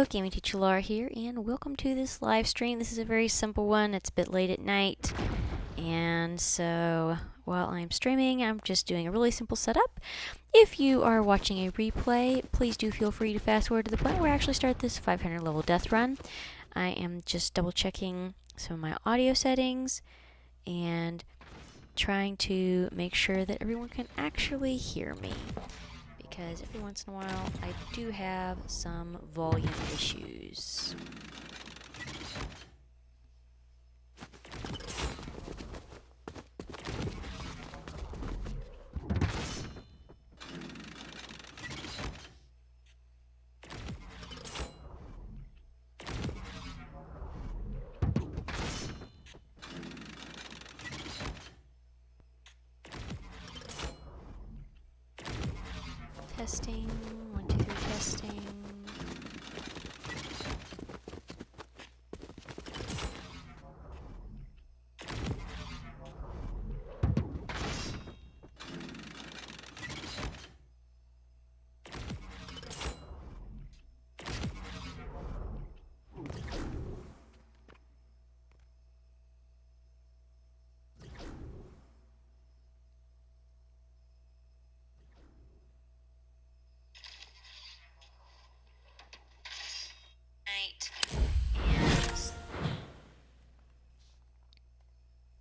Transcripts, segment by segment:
Hello, Gaming Teacher Laura here, and welcome to this live stream. This is a very simple one. It's a bit late at night, and so while I'm streaming, I'm just doing a really simple setup. If you are watching a replay, please do feel free to fast forward to the point where I actually start this 500 level death run. I am just double checking some of my audio settings and trying to make sure that everyone can actually hear me, because every once in a while I do have some volume issues. Testing, 1, 2, 3, testing.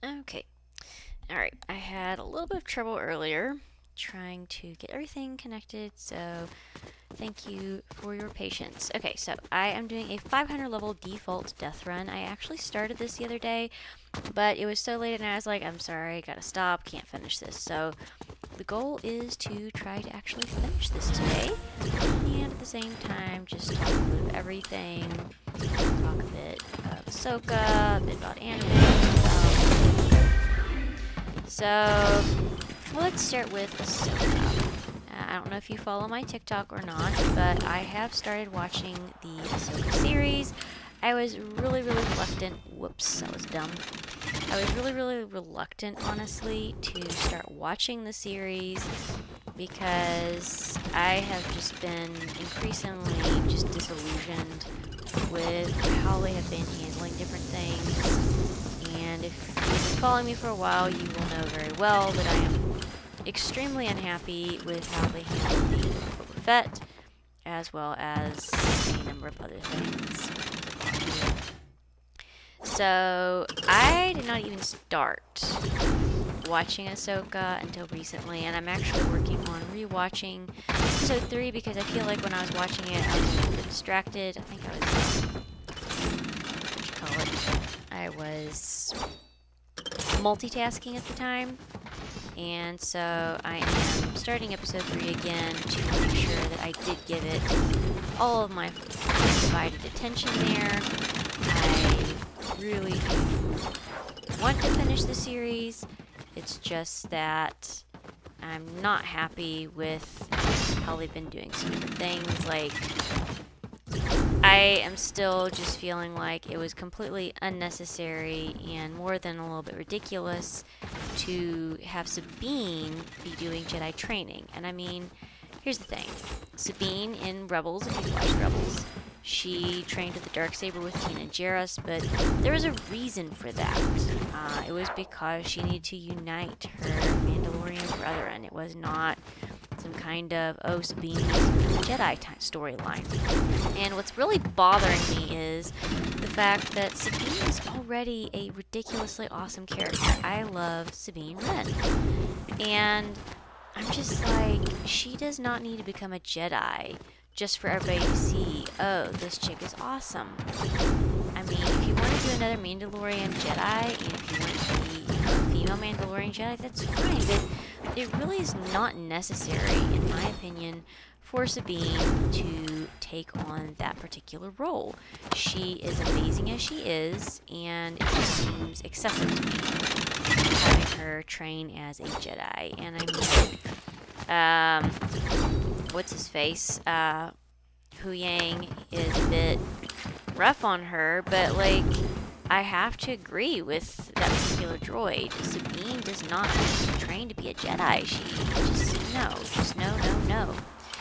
Okay. Alright, I had a little bit of trouble earlier trying to get everything connected, so thank you for your patience. Okay, so I am doing a 500 level default death run. I actually started this the other day, but it was so late and I was like, I'm sorry, gotta stop, can't finish this. So the goal is to try to actually finish this today, and at the same time just talk a bit of everything, talk a bit of Ahsoka, a bit about anime. So let's start with Ahsoka. I don't know if you follow my TikTok or not, but I have started watching the Ahsoka series. I was really reluctant. Whoops, that was dumb. I was really reluctant, honestly, to start watching the series because I have just been increasingly just disillusioned with how they have been handling different things. And if you've been following me for a while, you will know very well that I am extremely unhappy with how they handled the Boba Fett, as well as a number of other things. So I did not even start watching Ahsoka until recently, and I'm actually working on rewatching episode 3 because I feel like when I was watching it, I was a little bit distracted. I think I was, what you call it? I was multitasking at the time, and so I am starting episode 3 again to make sure that I did give it all of my divided attention there. I really want to finish the series. It's just that I'm not happy with how they've been doing some different things. Like, I am still just feeling like it was completely unnecessary and more than a little bit ridiculous to have Sabine be doing Jedi training. And I mean, here's the thing. Sabine in Rebels, if you've watched Rebels, she trained with the Darksaber with Kanan Jarrus, but there was a reason for that. It was because she needed to unite her Mandalorian brethren. It was not some kind of, oh, Sabine needs to become a Jedi storyline. And what's really bothering me is the fact that Sabine is already a ridiculously awesome character. I love Sabine Wren. And I'm just like, she does not need to become a Jedi just for everybody to see, oh, this chick is awesome. I mean, if you want to do another Mandalorian Jedi, and if you want to be a female Mandalorian Jedi, that's fine, but it really is not necessary, in my opinion, for Sabine to take on that particular role. She is amazing as she is, and it just seems excessive to me, having her train as a Jedi. And I mean, what's his face? Hu Yang is a bit rough on her, but like, I have to agree with that particular droid. Sabine does not train to be a Jedi. She just no.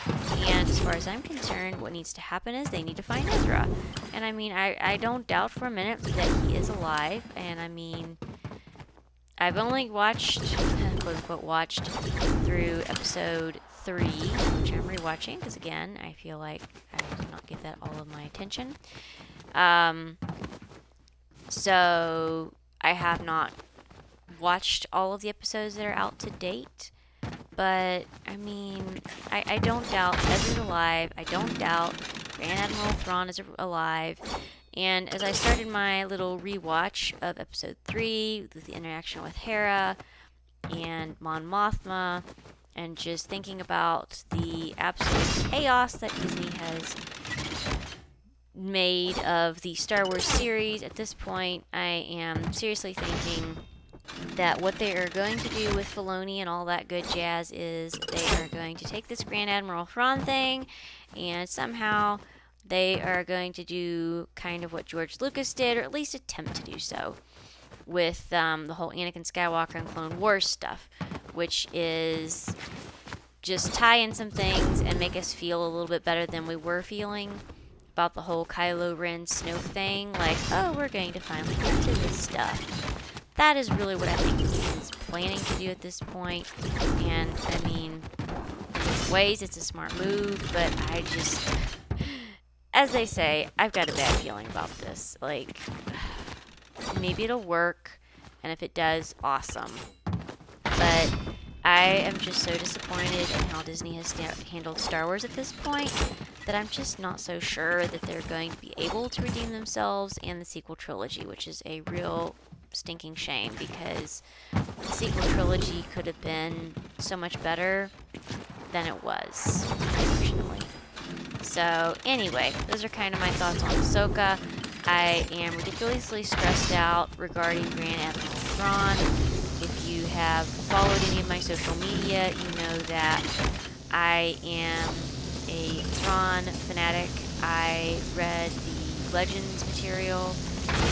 And as far as I'm concerned, what needs to happen is they need to find Ezra. And I mean, I don't doubt for a minute that he is alive. And I mean, I've only watched, quote unquote, watched through episode 3, which I'm rewatching because, again, I feel like I did not give that all of my attention. So I have not watched all of the episodes that are out to date. But, I mean, I don't doubt Ezra's alive. I don't doubt Grand Admiral Thrawn is alive. And as I started my little rewatch of episode 3, with the interaction with Hera and Mon Mothma, and just thinking about the absolute chaos that Disney has made of the Star Wars series, at this point, I am seriously thinking that what they are going to do with Filoni and all that good jazz is they are going to take this Grand Admiral Thrawn thing, and somehow they are going to do kind of what George Lucas did, or at least attempt to do so, with the whole Anakin Skywalker and Clone Wars stuff, which is just tie in some things and make us feel a little bit better than we were feeling about the whole Kylo Ren Snoke thing. Like, oh, we're going to finally get to this stuff. That is really what I think he's planning to do at this point. And, I mean, in ways it's a smart move, but I just, as they say, I've got a bad feeling about this. Like, maybe it'll work, and if it does, awesome. But I am just so disappointed in how Disney has handled Star Wars at this point that I'm just not so sure that they're going to be able to redeem themselves and the sequel trilogy, which is a real stinking shame because the sequel trilogy could have been so much better than it was, unfortunately. So anyway, those are kind of my thoughts on Ahsoka. I am ridiculously stressed out regarding Grand Admiral Thrawn. If you have followed any of my social media, you know that I am a Thrawn fanatic. I read the Legends material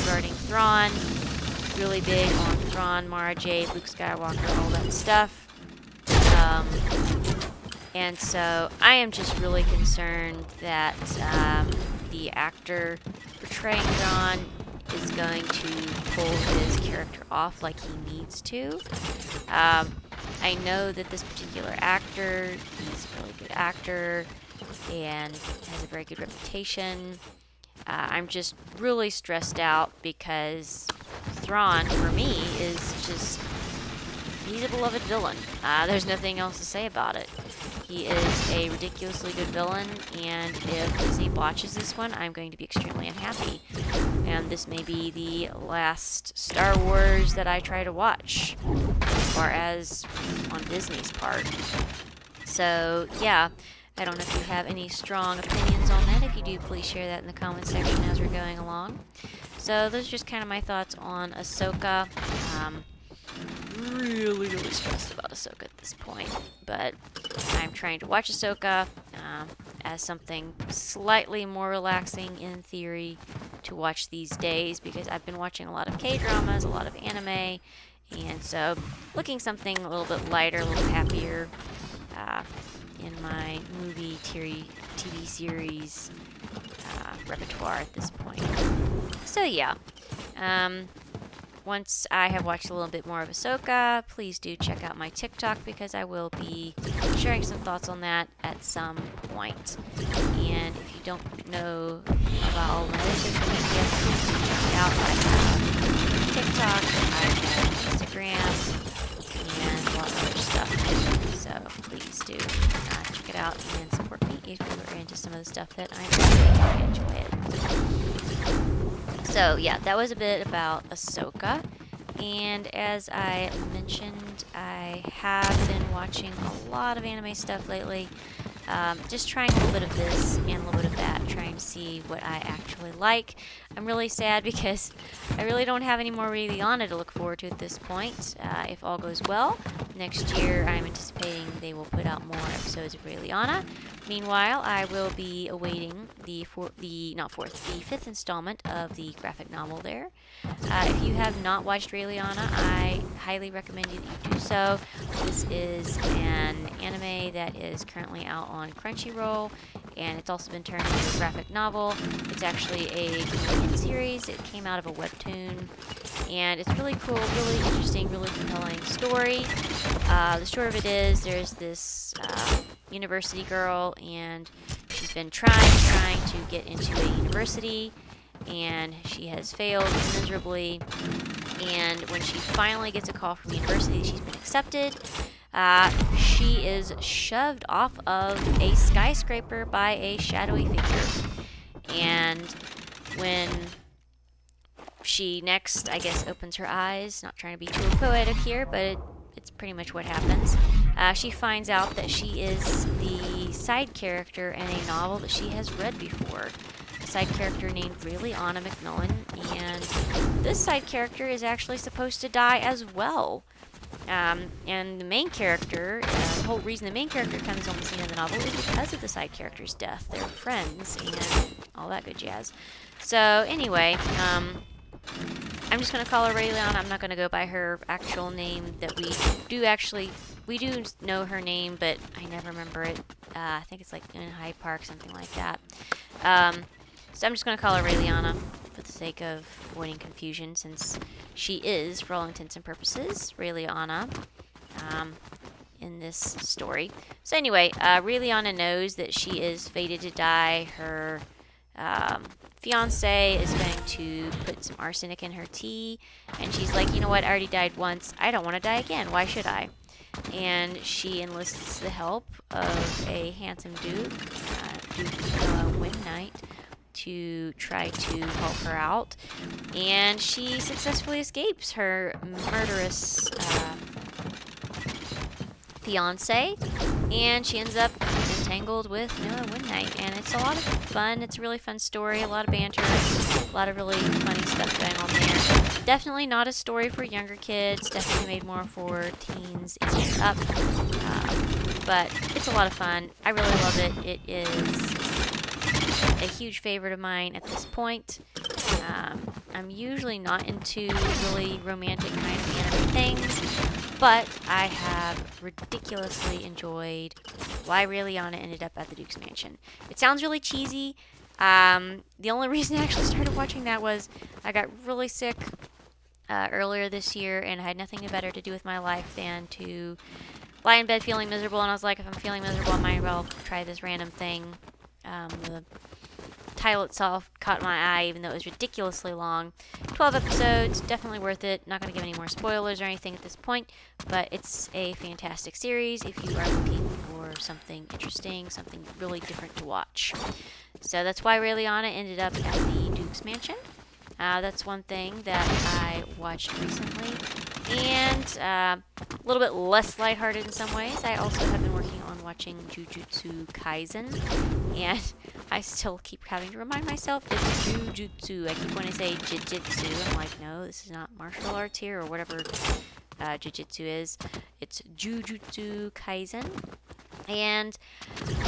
regarding Thrawn. Really big on Thrawn, Mara Jade, Luke Skywalker, all that stuff. And so I am just really concerned that the actor portraying Thrawn is going to pull his character off like he needs to. I know that this particular actor, he's a really good actor and has a very good reputation. I'm just really stressed out because Thrawn, for me, is just, he's a beloved villain. There's nothing else to say about it. He is a ridiculously good villain, and if Disney botches this one, I'm going to be extremely unhappy. And this may be the last Star Wars that I try to watch, as far as on Disney's part. So, yeah. I don't know if you have any strong opinions on that. If you do, please share that in the comment section as we're going along. So those are just kind of my thoughts on Ahsoka. Really stressed about Ahsoka at this point. But I'm trying to watch Ahsoka as something slightly more relaxing in theory to watch these days because I've been watching a lot of K-dramas, a lot of anime, and so looking something a little bit lighter, a little happier. In my movie, TV series repertoire at this point. So yeah, once I have watched a little bit more of Ahsoka, please do check out my TikTok because I will be sharing some thoughts on that at some point. And if you don't know about all my other social media, please do check it out. I have TikTok, I have Instagram, and a lot of other stuff. So please do check it out and support me if you are into some of the stuff that I'm doing. I enjoy it. So yeah, that was a bit about Ahsoka. And as I mentioned, I have been watching a lot of anime stuff lately. Just trying a little bit of this and a little bit of that, trying to see what I actually like. I'm really sad because I really don't have any more Raeliana to look forward to at this point. If all goes well, next year I'm anticipating they will put out more episodes of Raeliana. Meanwhile, I will be awaiting the fifth installment of the graphic novel there. If you have not watched Raeliana, I highly recommend you that you do so. This is an anime anime that is currently out on Crunchyroll, and it's also been turned into a graphic novel. It's actually a companion series. It came out of a webtoon, and it's really cool, really interesting, really compelling story. The story of it is there's this university girl, and she's been trying to get into a university, and she has failed miserably. And when she finally gets a call from the university, she's been accepted. She is shoved off of a skyscraper by a shadowy figure. And when she next, I guess, opens her eyes, not trying to be too poetic here, but it's pretty much what happens. She finds out that she is the side character in a novel that she has read before. A side character named Ray Anna McMillan, and this side character is actually supposed to die as well. And the main character, the whole reason the main character comes on the scene of the novel is because of the side character's death. They're friends and all that good jazz. So anyway, I'm just going to call her Ray Leon. I'm not going to go by her actual name that we do know her name, but I never remember it. I think it's like in Hyde Park, something like that. So I'm just going to call her Ray Leona for the sake of avoiding confusion, since she is, for all intents and purposes, Ray Leona in this story. So anyway, Ray Leona knows that she is fated to die. Her fiance is going to put some arsenic in her tea, and she's like, you know what, I already died once, I don't want to die again, why should I? And she enlists the help of a handsome Duke, Wing Knight, to try to help her out, and she successfully escapes her murderous fiance, and she ends up entangled with Noah Winnight, and it's a lot of fun. It's a really fun story, a lot of banter, a lot of really funny stuff going on there. Definitely not a story for younger kids, definitely made more for teens and up, but it's a lot of fun. I really love it. It is a huge favorite of mine at this point. I'm usually not into really romantic kind of anime things, but I have ridiculously enjoyed why Ray Leona ended up at the Duke's Mansion. It sounds really cheesy. The only reason I actually started watching that was I got really sick earlier this year, and I had nothing better to do with my life than to lie in bed feeling miserable, and I was like, if I'm feeling miserable, I might as well try this random thing. The title itself caught my eye, even though it was ridiculously long. 12 episodes, definitely worth it. Not going to give any more spoilers or anything at this point, but it's a fantastic series if you are looking for something interesting, something really different to watch. So that's why Ray Leona ended up at the Duke's Mansion. That's one thing that I watched recently, and a little bit less lighthearted in some ways. I also have been working on watching Jujutsu Kaisen, and I still keep having to remind myself it's Jujutsu. I keep wanting to say Jujutsu. I'm like, no, this is not martial arts here, or whatever Jujutsu is. It's Jujutsu Kaisen. And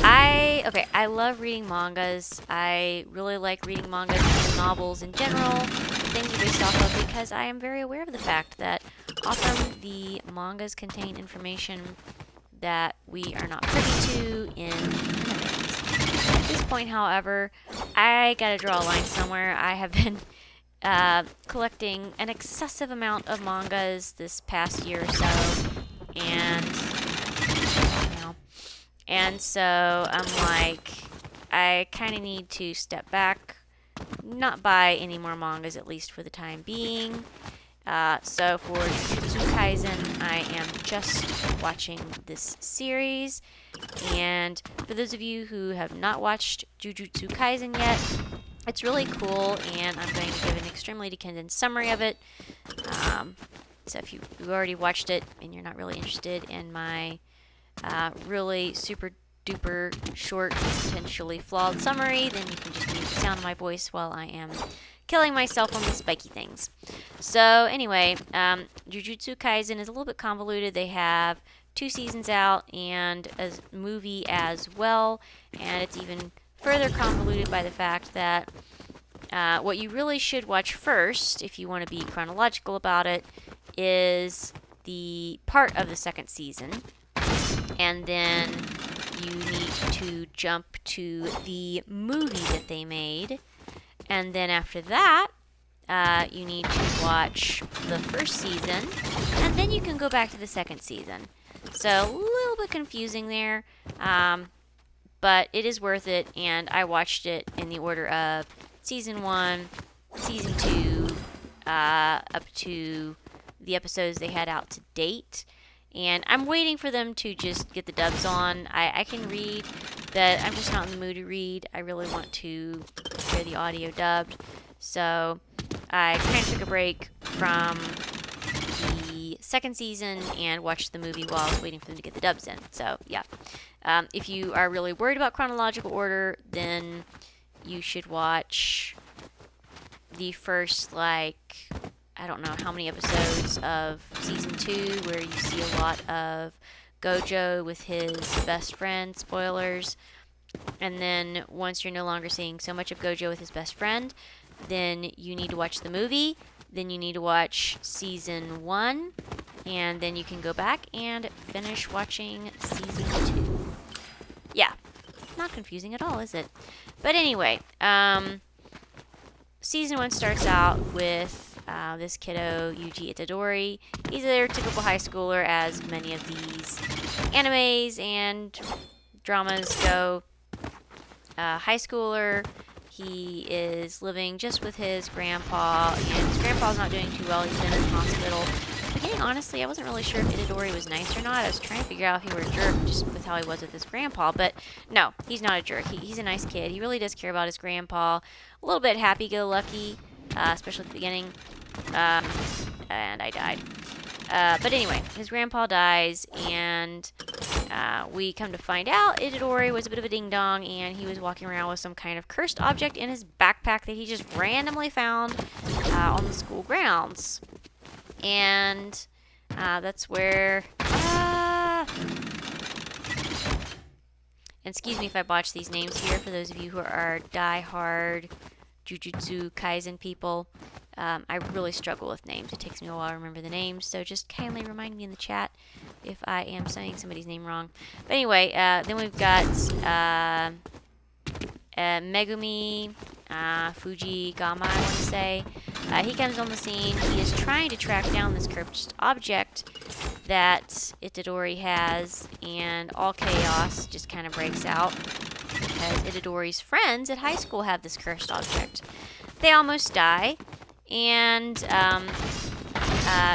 I love reading mangas. I really like reading mangas and novels in general, things are based off of, because I am very aware of the fact that often the mangas contain information that we are not privy to in animes. At this point, however, I gotta draw a line somewhere. I have been collecting an excessive amount of mangas this past year or so, and so I'm like, I kind of need to step back, not buy any more mangas, at least for the time being. So for Jujutsu Kaisen, I am just watching this series. And for those of you who have not watched Jujutsu Kaisen yet, it's really cool, and I'm going to give an extremely condensed summary of it. So if you already watched it and you're not really interested in my really super duper short, potentially flawed summary, then you can just mute the sound of my voice while I am killing myself on these spiky things. So anyway, Jujutsu Kaisen is a little bit convoluted. They have 2 seasons out and a movie as well, and it's even further convoluted by the fact that what you really should watch first, if you want to be chronological about it, is the part of the second season and then you need to jump to the movie that they made, and then after that, you need to watch the first season, and then you can go back to the second season. So a little bit confusing there, but it is worth it, and I watched it in the order of season 1, season 2, up to the episodes they had out to date. And I'm waiting for them to just get the dubs on. I can read, but I'm just not in the mood to read. I really want to hear the audio dubbed. So I kind of took a break from the second season and watched the movie while I was waiting for them to get the dubs in. So yeah, if you are really worried about chronological order, then you should watch the first, like, I don't know how many episodes of season 2 where you see a lot of Gojo with his best friend, spoilers. And then once you're no longer seeing so much of Gojo with his best friend, then you need to watch the movie. Then you need to watch season 1. And then you can go back and finish watching season 2. Yeah, not confusing at all, is it? But anyway, season 1 starts out with this kiddo, Yuji Itadori. He's a typical high schooler, as many of these animes and dramas go. High schooler. He is living just with his grandpa, and his grandpa's not doing too well. He's been in the hospital. Beginning, honestly, I wasn't really sure if Itadori was nice or not. I was trying to figure out if he were a jerk just with how he was with his grandpa, but no, he's not a jerk. He's a nice kid. He really does care about his grandpa. A little bit happy-go-lucky, especially at the beginning. And I died. But anyway, his grandpa dies, and we come to find out Itadori was a bit of a ding-dong, and he was walking around with some kind of cursed object in his backpack that he just randomly found on the school grounds. And that's where... and excuse me if I botch these names here, for those of you who are die-hard Jujutsu Kaisen people. I really struggle with names. It takes me a while to remember the names, so just kindly remind me in the chat if I am saying somebody's name wrong. But anyway, then we've got Megumi Fujigama, I want to say. He comes on the scene. He is trying to track down this cursed object that Itadori has, and all chaos just kind of breaks out because Itadori's friends at high school have this cursed object. They almost die, and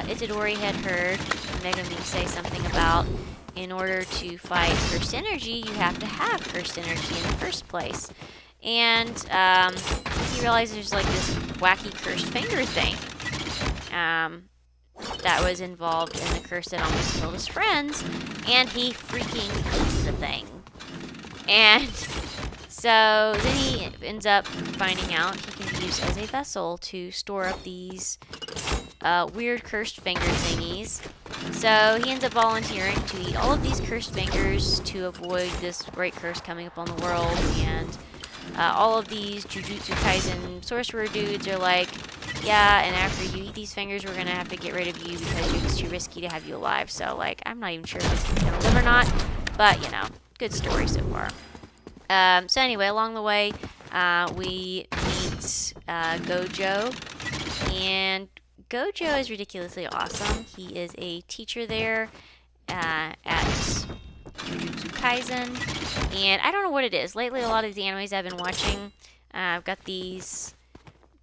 Itadori had heard Megumi say something about, in order to fight cursed energy, you have to have cursed energy in the first place. And he realizes there's like this wacky cursed finger thing that was involved in the curse that almost killed his friends, and he freaking eats the thing. And so then he ends up finding out he can be used as a vessel to store up these weird cursed finger thingies. So he ends up volunteering to eat all of these cursed fingers to avoid this great curse coming upon the world. And all of these Jujutsu Kaisen sorcerer dudes are like, yeah, and after you eat these fingers, we're going to have to get rid of you because it's too risky to have you alive. So, like, I'm not even sure if this is going to live or not. But, you know, good story so far. So anyway, along the way, we meet Gojo. And Gojo is ridiculously awesome. He is a teacher there at Jujutsu Kaisen. And I don't know what it is. Lately, a lot of these animes I've been watching, I've got these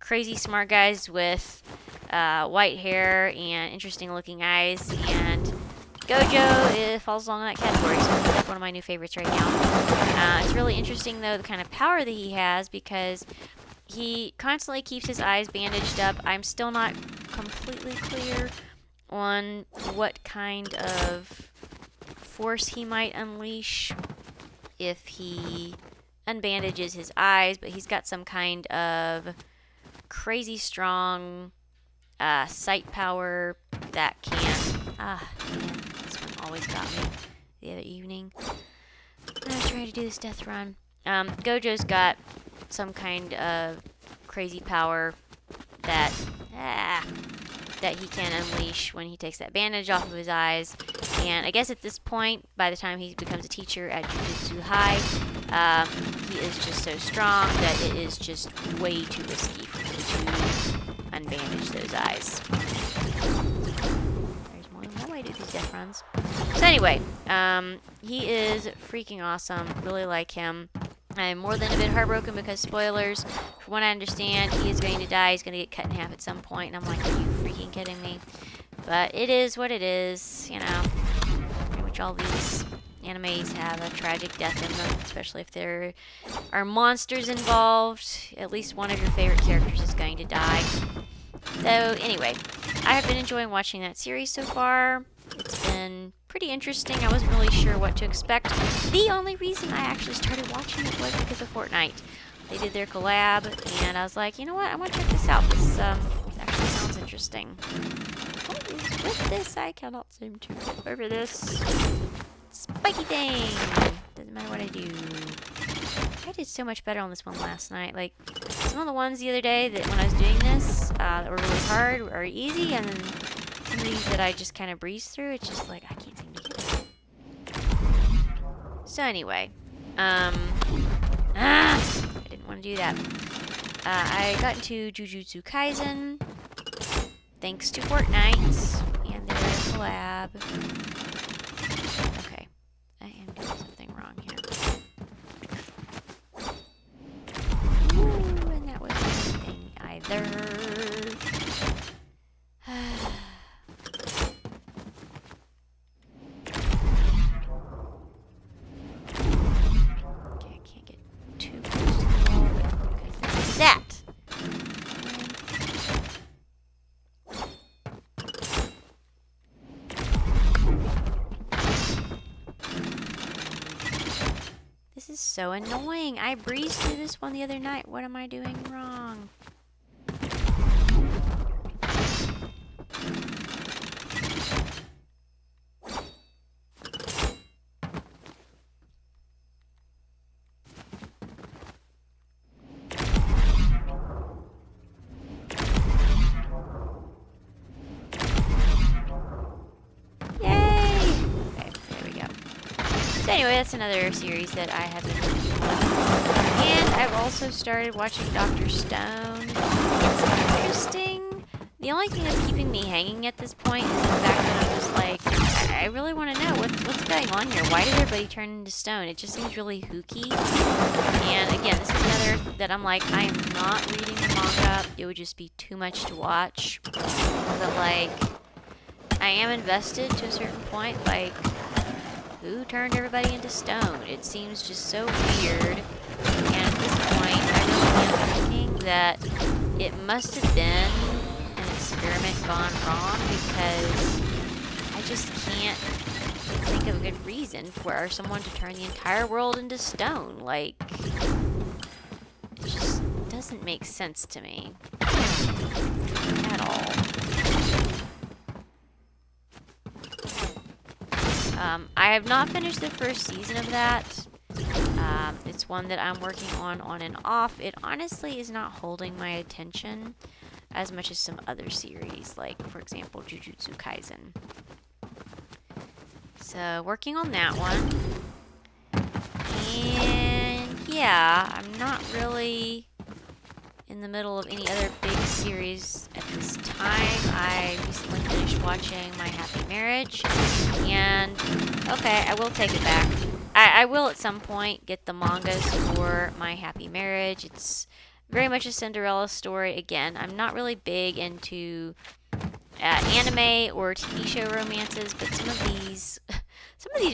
crazy smart guys with white hair and interesting looking eyes, and Gojo falls along in that category, so that's one of my new favorites right now. It's really interesting, though, the kind of power that he has, because he constantly keeps his eyes bandaged up. I'm still not completely clear on what kind of force he might unleash if he unbandages his eyes, but he's got some kind of crazy strong sight power that can... man, this one always got me the other evening. I was trying to do this death run. Gojo's got some kind of crazy power that he can unleash when he takes that bandage off of his eyes, And I guess at this point, by the time he becomes a teacher at Jujutsu High, he is just so strong that it is just way too risky for him to unbandage those eyes. There's more than one way to do these death runs. So anyway, he is freaking awesome. Really like him. I'm more than a bit heartbroken because, spoilers, from what I understand, he is going to die. He's going to get cut in half at some point, and I'm like, are you freaking kidding me? But it is what it is, you know. Pretty much all these animes have a tragic death in them, especially if there are monsters involved. At least one of your favorite characters is going to die. So, anyway, I have been enjoying watching that series so far. It's been pretty interesting. I wasn't really sure what to expect. The only reason I actually started watching it was because of Fortnite. They did their collab, and I was like, you know what? I want to check this out. This actually sounds interesting. What is with this? I cannot seem to get over this spiky thing. Doesn't matter what I do. I did so much better on this one last night. Like, some of the ones the other day that when I was doing this that were really hard or easy, and then some of these that I just kind of breezed through, it's just like, I can't seem to get it. So anyway, I didn't want to do that. I got into Jujutsu Kaisen thanks to Fortnite and their collab. Okay, I am doing something wrong here. Ooh, and that wasn't anything either. Okay, I can't get too close to the wall because of that. This is so annoying. I breezed through this one the other night. What am I doing wrong? So anyway, that's another series that I have been watching. And I've also started watching Dr. Stone. It's interesting. The only thing that's keeping me hanging at this point is the fact that I'm just like, I really want to know what's going on here. Why did everybody turn into stone? It just seems really hooky. And again, this is another that I'm like, I am not reading the manga. It would just be too much to watch. But like, I am invested to a certain point. Like, who turned everybody into stone? It seems just so weird. And at this point, I really am thinking that it must have been an experiment gone wrong, because I just can't think of a good reason for someone to turn the entire world into stone. Like, it just doesn't make sense to me at all. I have not finished the first season of that. It's one that I'm working on and off. It honestly is not holding my attention as much as some other series, like, for example, Jujutsu Kaisen. So, working on that one. And, yeah, I'm not really in the middle of any other big series at this time. I recently finished watching My Happy Marriage, and okay, I will take it back. I will at some point get the mangas for My Happy Marriage. It's very much a Cinderella story. Again, I'm not really big into anime or TV show romances, but some of these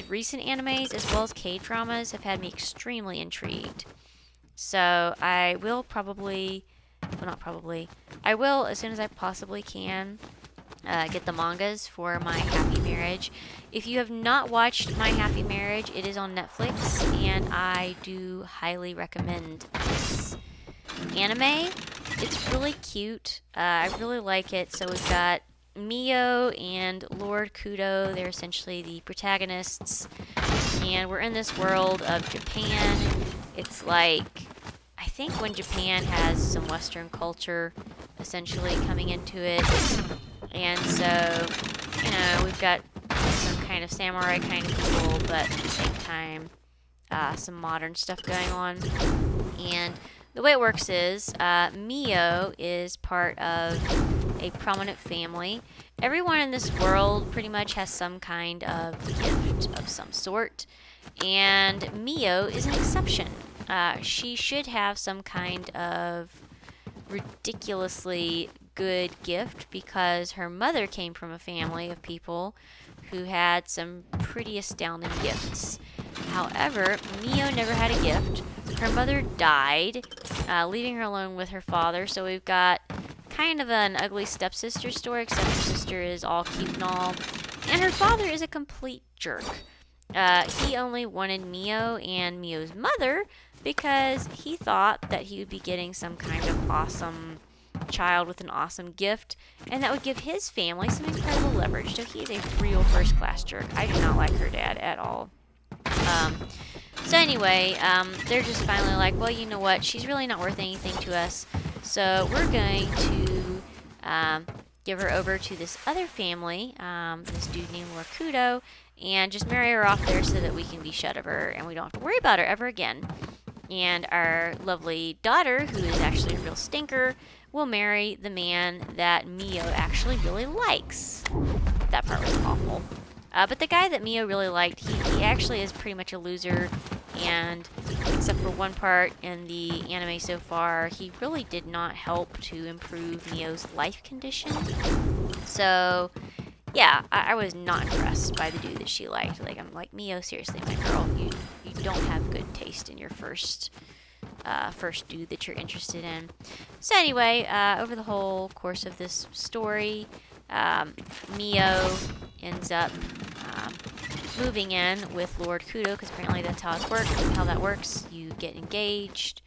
recent animes as well as K-dramas have had me extremely intrigued. So I will probably, well, not probably, I will, as soon as I possibly can, get the mangas for My Happy Marriage. If you have not watched My Happy Marriage, it is on Netflix, and I do highly recommend this anime. It's really cute. I really like it. So we've got Mio and Lord Kudo. They're essentially the protagonists, and we're in this world of Japan. It's like, I think when Japan has some Western culture essentially coming into it. And so, you know, we've got some kind of samurai kind of people, but at the same time, some modern stuff going on. And the way it works is Mio is part of a prominent family. Everyone in this world pretty much has some kind of gift of some sort, and Mio is an exception. She should have some kind of ridiculously good gift because her mother came from a family of people who had some pretty astounding gifts. However, Mio never had a gift. Her mother died, leaving her alone with her father, so we've got kind of an ugly stepsister story, except her sister is all cute and all. And her father is a complete jerk. He only wanted Mio and Mio's mother because he thought that he would be getting some kind of awesome child with an awesome gift, and that would give his family some incredible leverage. So he is a real first-class jerk. I do not like her dad at all. So anyway, they're just finally like, well, you know what? She's really not worth anything to us. So we're going to give her over to this other family, this dude named Lord Kudo, and just marry her off there so that we can be shut of her and we don't have to worry about her ever again. And our lovely daughter, who is actually a real stinker, will marry the man that Mio actually really likes. That part was awful. But the guy that Mio really liked, he actually is pretty much a loser, and except for one part in the anime so far, he really did not help to improve Mio's life condition. So, yeah, I was not impressed by the dude that she liked. Like, I'm like, Mio, seriously, my girl, you don't have good taste in your first dude that you're interested in. So anyway, over the whole course of this story, Mio ends up moving in with Lord Kudo, because apparently that's how that works. You get engaged.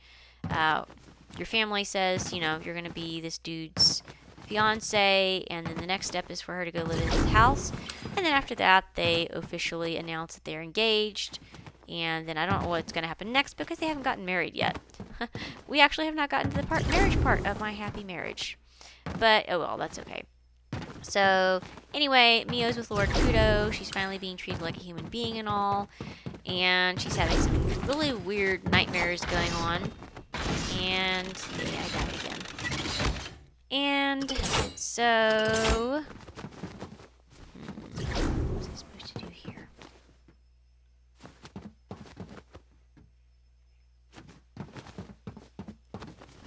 Your family says, you know, you're going to be this dude's fiance, and then the next step is for her to go live in his house. And then after that, they officially announce that they're engaged. And then I don't know what's going to happen next because they haven't gotten married yet. We actually have not gotten to the marriage part of my happy marriage. But, oh well, that's okay. So, anyway, Mio's with Lord Kudo. She's finally being treated like a human being and all. And she's having some really weird nightmares going on. And, yeah, I died again. And, so... what was I supposed to do here?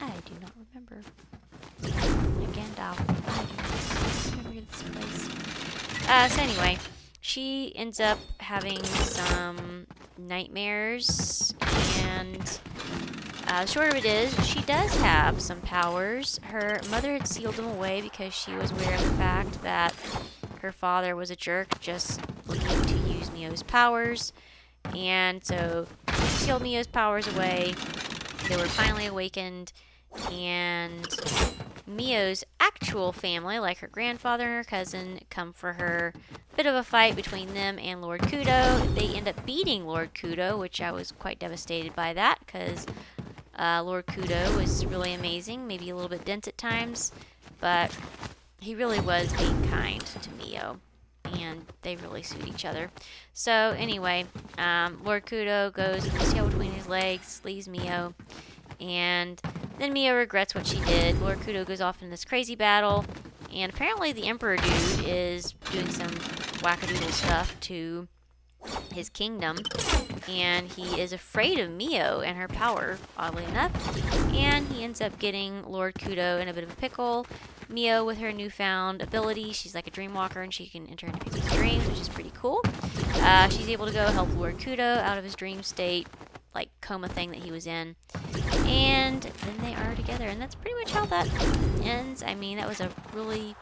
I do not remember. Gandalf. I do not remember this place. So anyway, she ends up having some nightmares, and the short of it is, she does have some powers. Her mother had sealed them away because she was aware of the fact that her father was a jerk, just looking to use Mio's powers. And so, she sealed Mio's powers away. They were finally awakened, and Mio's actual family, like her grandfather and her cousin, come for her. Bit of a fight between them and Lord Kudo. They end up beating Lord Kudo, which I was quite devastated by that, because Lord Kudo was really amazing, maybe a little bit dense at times, but he really was being kind to Mio, and they really suit each other. So anyway, Lord Kudo goes with his tail between his legs, leaves Mio, and then Mio regrets what she did. Lord Kudo goes off in this crazy battle, and apparently the Emperor dude is doing some wackadoodle stuff to his kingdom, and he is afraid of Mio and her power, oddly enough, and he ends up getting Lord Kudo in a bit of a pickle. Mio, with her newfound ability, she's like a dream walker, and she can enter into people's dreams, which is pretty cool. She's able to go help Lord Kudo out of his dream state, like coma thing that he was in, and then they are together, and that's pretty much how that ends. I mean, that was a really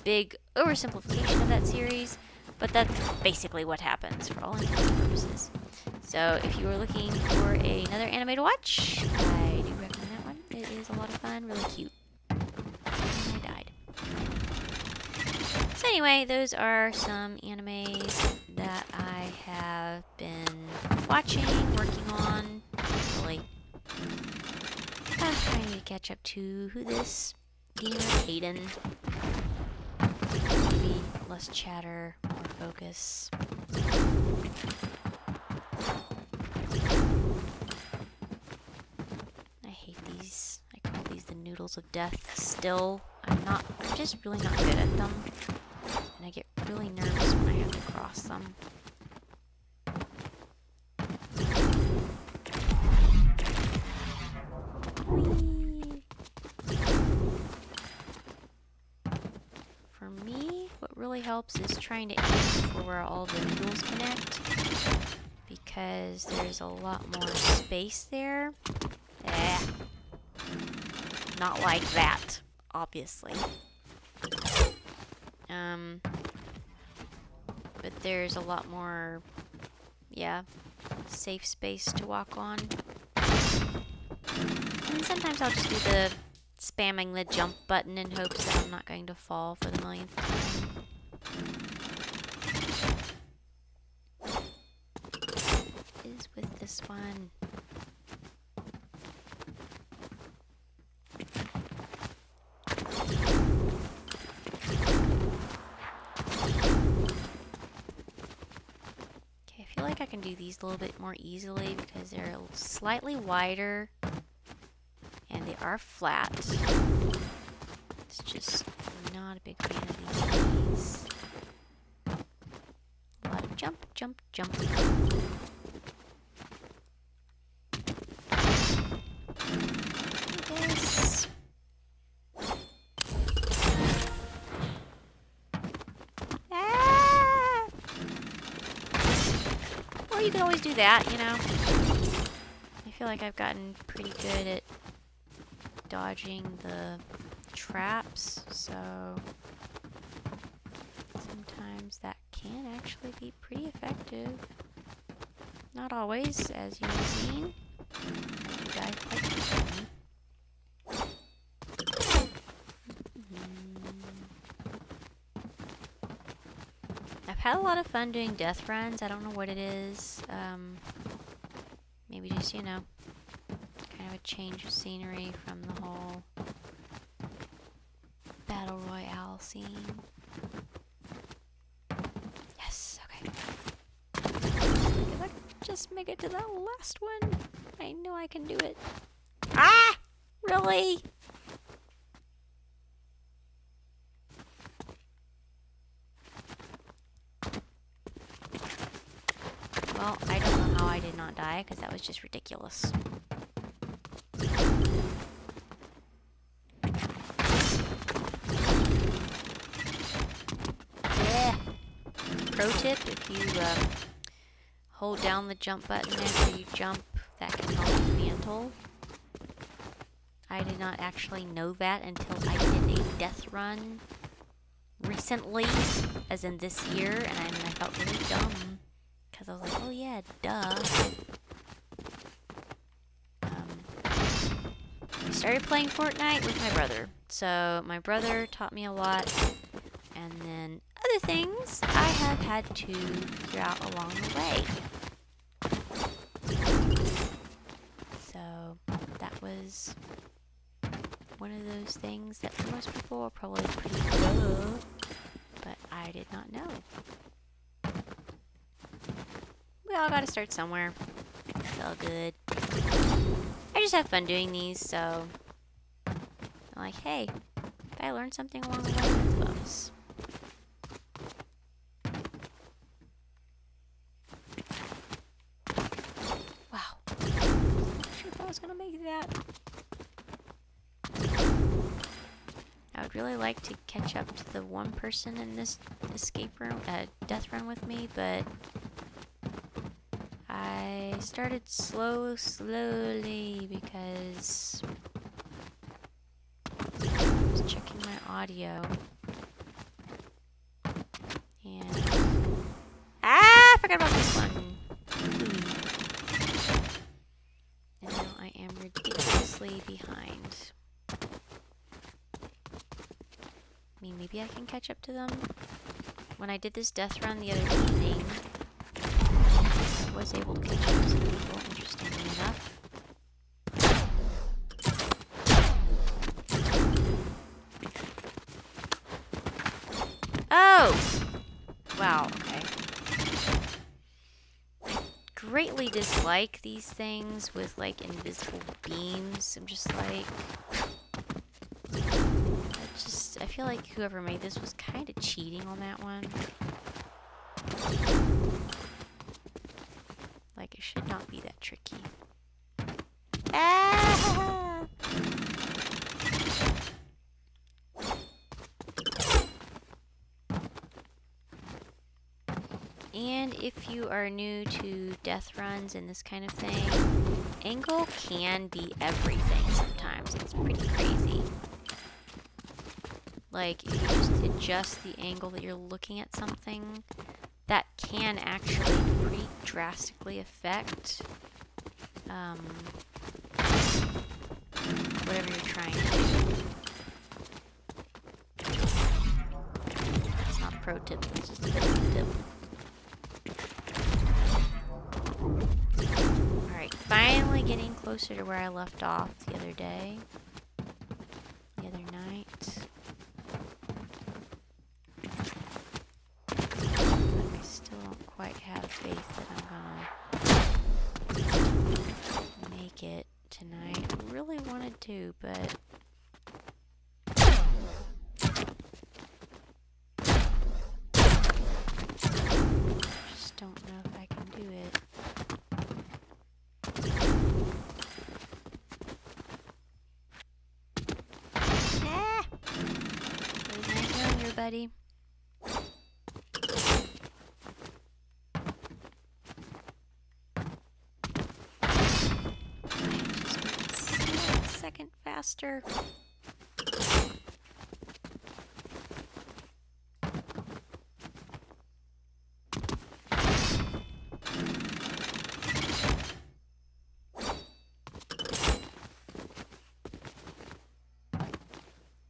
big oversimplification of that series, but that's basically what happens for all intents and purposes. So if you are looking for another anime to watch, I do recommend that one. It is a lot of fun, really cute. And I died. So anyway, those are some animes that I have been watching, working on. Really, I need to catch up to who this gamer Hayden. Maybe less chatter, more focus. I hate these. I call these the noodles of death still. I'm just really not good at them. And I get really nervous when I have to cross them. Whee! For me, what really helps is trying to aim for where all the noodles connect. Because there's a lot more space there. Not like that, obviously. But there's a lot more, yeah, safe space to walk on. And sometimes I'll just do the spamming the jump button in hopes that I'm not going to fall for the millionth time. What is with this one? I feel like I can do these a little bit more easily because they're slightly wider and they are flat. It's just not a big fan of these. A lot of jump, jump, jump. Yes. Or you can always do that, you know. I feel like I've gotten pretty good at dodging the traps, so sometimes that can actually be pretty effective. Not always, as you have seen. I do die quite frequently. I've had a lot of fun doing death runs. I don't know what it is. Maybe just, you know, kind of a change of scenery from the whole Battle Royale scene. Yes, okay. If I could just make it to that last one, I know I can do it. Ah! Really? Well, I don't know how I did not die, because that was just ridiculous. Yeah. Pro tip, if you hold down the jump button after you jump, that can help with mantle. I did not actually know that until I did a death run recently, as in this year, and I felt really dumb. Because I was like, oh yeah, duh. I started playing Fortnite with my brother. So my brother taught me a lot. And then other things I have had to figure out along the way. So that was one of those things that for most people are probably pretty duh. But I did not know. We all gotta start somewhere. It's all good. I just have fun doing these, so I'm like, hey, if I learned something along the way, that's a bonus. Wow. I'm not sure if I was gonna make that. I would really like to catch up to the one person in this escape room, death run with me, but I started slowly because I was checking my audio and I forgot about this one. And now I am ridiculously behind. I mean, maybe I can catch up to them. When I did this death run the other evening, I was able to catch up to some people, interestingly enough. Oh! Wow, okay. greatly dislike these things with like invisible beams. I'm just like, I feel like whoever made this was kind of cheating on that one. Like, it should not be that tricky. Ah! And if you are new to death runs and this kind of thing, angle can be everything sometimes. It's pretty crazy. Like, if you just adjust the angle that you're looking at something, that can actually pretty drastically affect whatever you're trying to do. It's not a pro tip, it's just a bit of a tip. Alright, finally getting closer to where I left off the other day. The other night. I still don't quite have faith that I'm gonna make it tonight. I really wanted to, but just don't know if I can do it. Ah! It was nice knowing you, buddy. Second faster.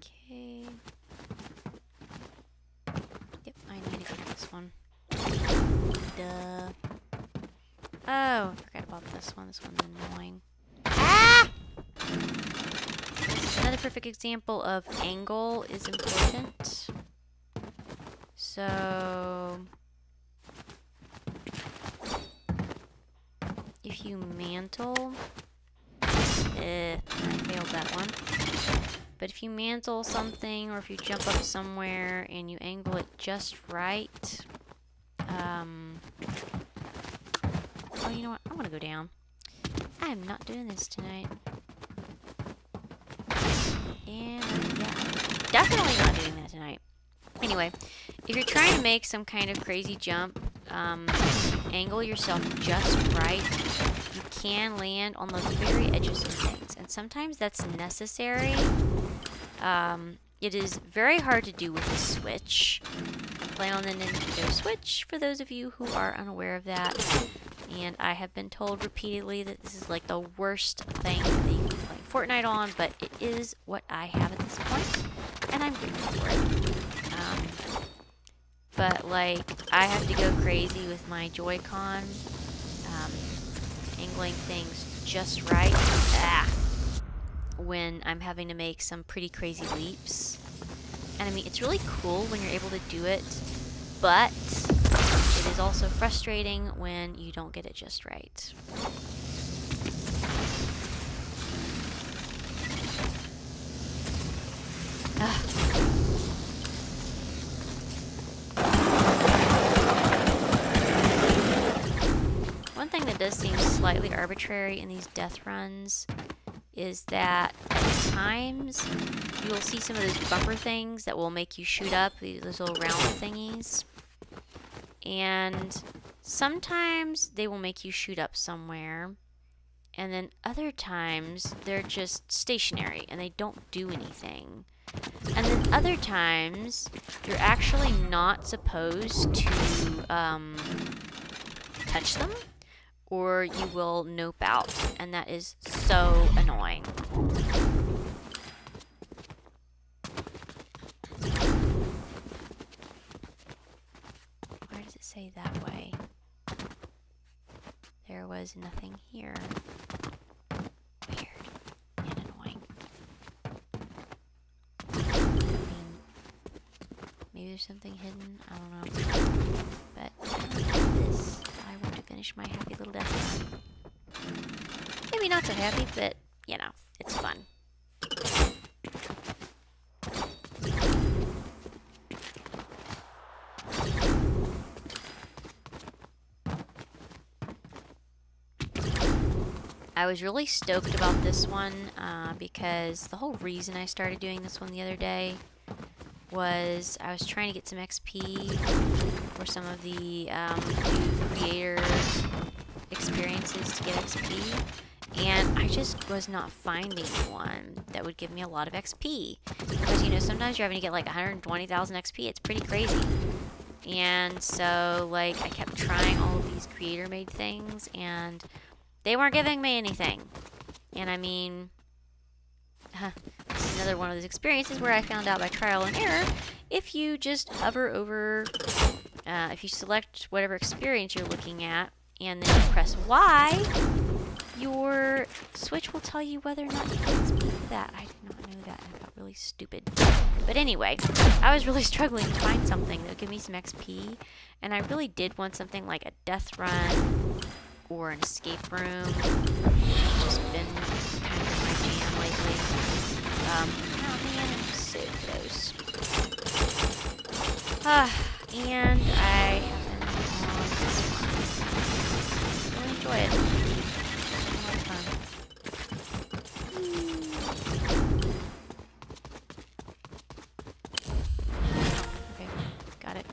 Okay. Yep, I need to get this one. Duh. Oh, I forgot about this one. This one's annoying. Ah! This is another perfect example of angle is important. So if you mantle, I failed that one. But if you mantle something or if you jump up somewhere and you angle it just right, oh, you know what? I want to go down. I'm not doing this tonight. And yeah, I'm definitely not doing that tonight. Anyway, if you're trying to make some kind of crazy jump, angle yourself just right, you can land on the very edges of things. And sometimes that's necessary. It is very hard to do with the Switch. I play on the Nintendo Switch, for those of you who are unaware of that. And I have been told repeatedly that this is like the worst thing that you can be playing Fortnite on, but it is what I have at this point, and I'm grateful for it. But like, I have to go crazy with my Joy-Con, angling things just right, when I'm having to make some pretty crazy leaps. And I mean, it's really cool when you're able to do it, but it is also frustrating when you don't get it just right. One thing that does seem slightly arbitrary in these death runs is that at times you will see some of those bumper things that will make you shoot up, those little round thingies. And sometimes they will make you shoot up somewhere, and then other times they're just stationary and they don't do anything. And then other times you're actually not supposed to touch them, or you will nope out, and that is so annoying. Why does it say that way? There was nothing here. Weird and annoying. I mean, maybe there's something hidden. I don't know. But I don't like this. I want to finish my happy little death run. Maybe not so happy, but, you know, it's fun. I was really stoked about this one because the whole reason I started doing this one the other day was I was trying to get some XP for some of the new creator experiences to get XP, and I just was not finding one that would give me a lot of XP. Because, you know, sometimes you're having to get like 120,000 XP. It's pretty crazy. And so, like, I kept trying all of these creator-made things, and they weren't giving me anything. And I mean, this is another one of those experiences where I found out by trial and error, if you just hover over, if you select whatever experience you're looking at, and then you press Y, your Switch will tell you whether or not you get XP for that. I did not know that. I got really stupid. But anyway, I was really struggling to find something that would give me some XP, and I really did want something like a death run or an escape room. It's just been kind of my jam lately. Oh man, I'm so close. And I have been on this one. Really enjoy it. It's a lot of fun. Okay, got it.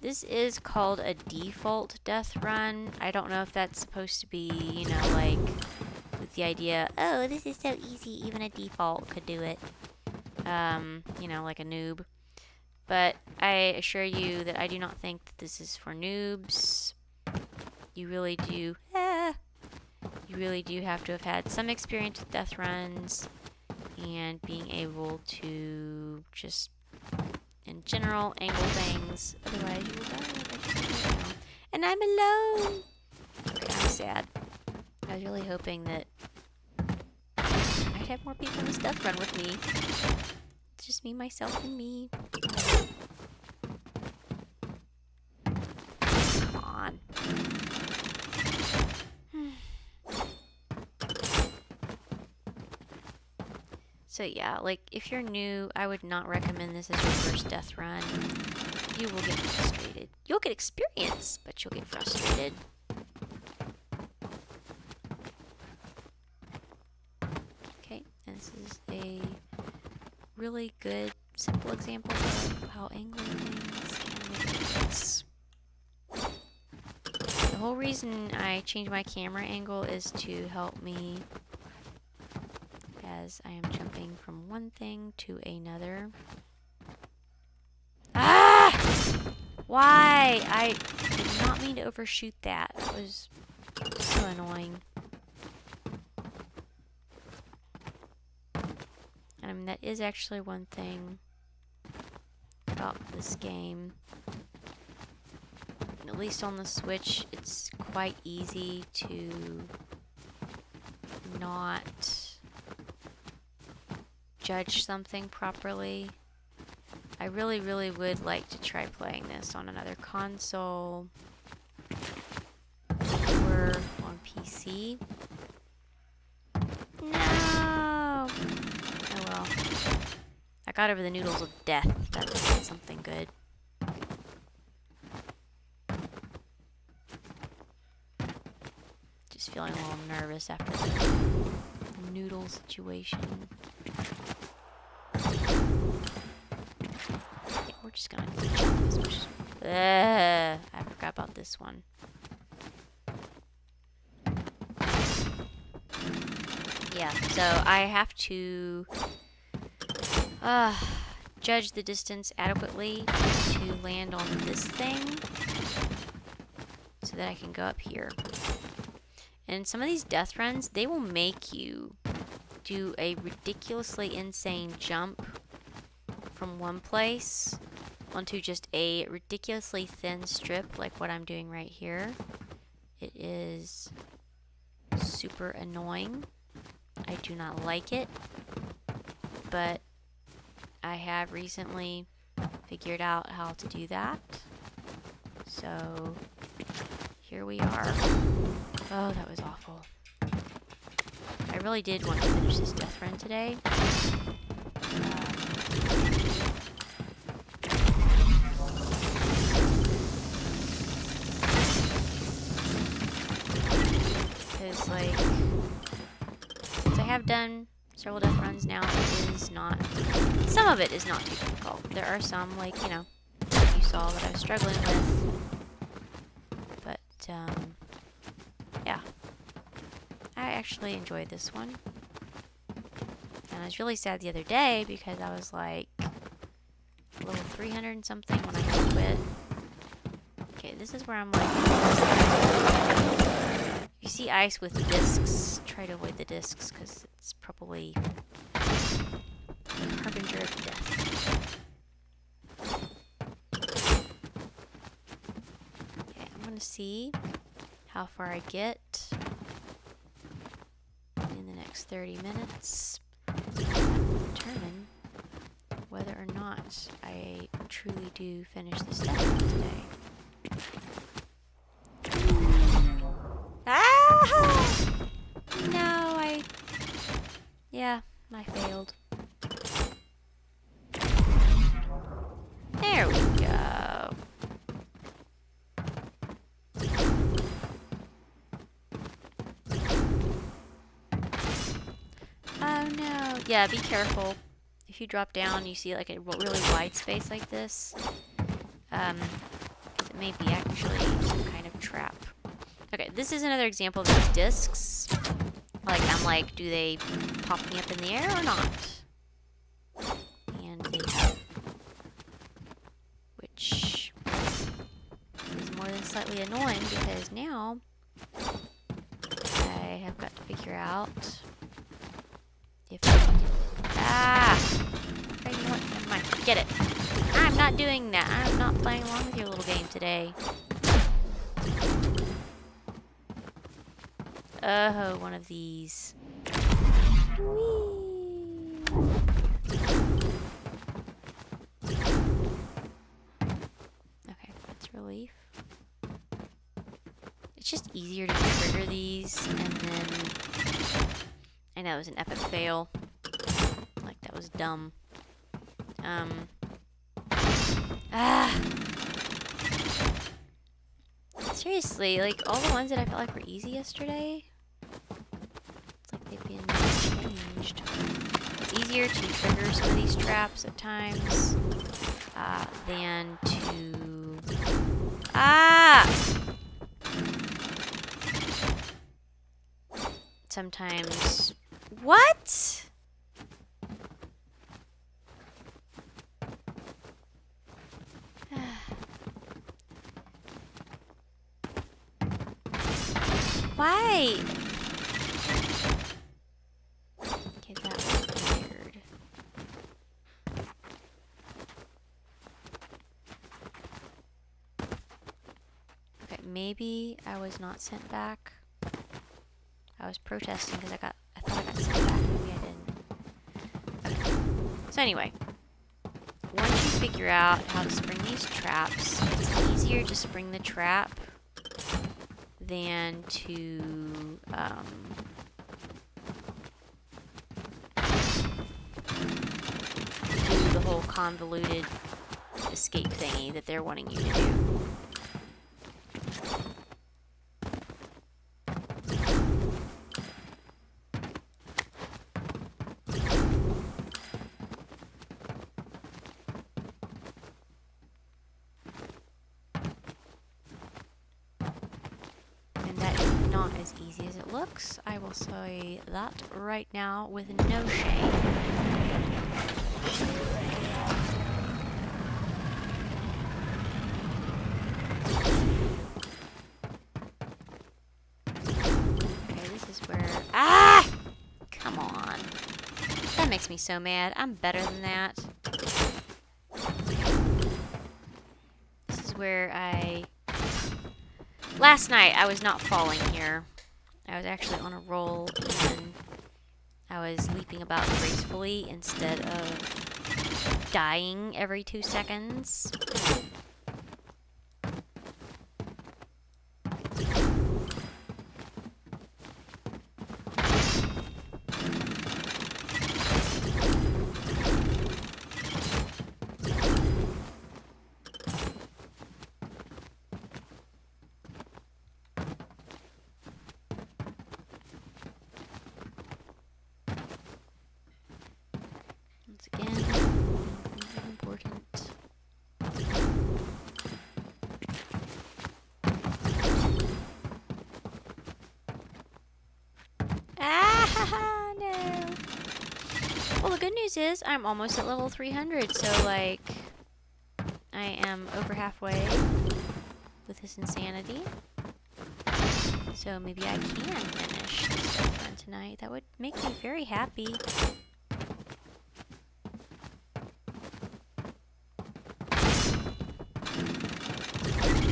This is called a default death run. I don't know if that's supposed to be, you know, like, with the idea, oh, this is so easy, even a default could do it. You know, like a noob. But I assure you that I do not think that this is for noobs. You really do, you really do have to have had some experience with death runs and being able to just, in general, angle things. Otherwise, you will die. And I'm alone. Okay, I'm sad. I was really hoping that I'd have more people in this death run with me. It's just me, myself, and me. Come on. So yeah, like, if you're new, I would not recommend this as your first death run. You will get frustrated. You'll get experience, but you'll get frustrated. Okay, and this is a really good, simple example of how angling things can make a difference. The whole reason I changed my camera angle is to help me as I am jumping from one thing to another. Ah! Why? I did not mean to overshoot that. That was so annoying. And I mean, that is actually one thing about this game. At least on the Switch, it's quite easy to not judge something properly. I really, really would like to try playing this on another console or on PC. No! Oh well. I got over the noodles of death. That was something good. Just feeling a little nervous after the noodle situation. We're just gonna jump as much as... I forgot about this one. Yeah, so I have to judge the distance adequately to land on this thing so that I can go up here. And some of these death runs, they will make you do a ridiculously insane jump from one place onto just a ridiculously thin strip like what I'm doing right here. It is super annoying. I do not like it, but I have recently figured out how to do that. So here we are. Oh, that was awful. I really did want to finish this death run today. Because, like, since I have done several death runs now, it is not, some of it is not too difficult. There are some, like, you know, you saw that I was struggling with. But, yeah. I actually enjoyed this one. And I was really sad the other day because I was like level 300 and something when I had to quit. Okay, this is where I'm like, you see ice with discs, try to avoid the discs because it's probably a harbinger of death. Okay, I'm gonna see how far I get in the next 30 minutes. Determine whether or not I truly do finish this step today. Ah! No, yeah, I failed. There we go. Oh no. Yeah, be careful. If you drop down, you see like a really wide space like this. It may be actually some kind of trap. Okay, this is another example of these discs. Like, I'm like, do they pop me up in the air or not? And they do. Which is more than slightly annoying because now I have got to figure out if I can... Ah! Okay, you know what? Never mind. Forget it. I'm not doing that. I'm not playing along with your little game today. Oh, one of these. Whee! Okay, that's relief. It's just easier to trigger these, and then... I know it was an epic fail. Like, that was dumb. Seriously, like, all the ones that I felt like were easy yesterday, it's like they've been changed. It's easier to trigger some of these traps at times, than to... Sometimes... What?! Why? Okay, that was weird. Okay, maybe I was not sent back. I was protesting because I thought I got sent back. Maybe I didn't. Okay. So anyway, once you figure out how to spring these traps, it's easier to spring the trap than to do the whole convoluted escape thingy that they're wanting you to do. Not as easy as it looks. I will say that right now with no shame. Okay, this is where... Ah! Come on. That makes me so mad. I'm better than that. where last night I was not falling here. I was actually on a roll and I was leaping about gracefully instead of dying every 2 seconds. Once again, important. Ah, no. Well, the good news is I'm almost at level 300, so, like, I am over halfway with this insanity. So maybe I can finish this death run tonight. That would make me very happy.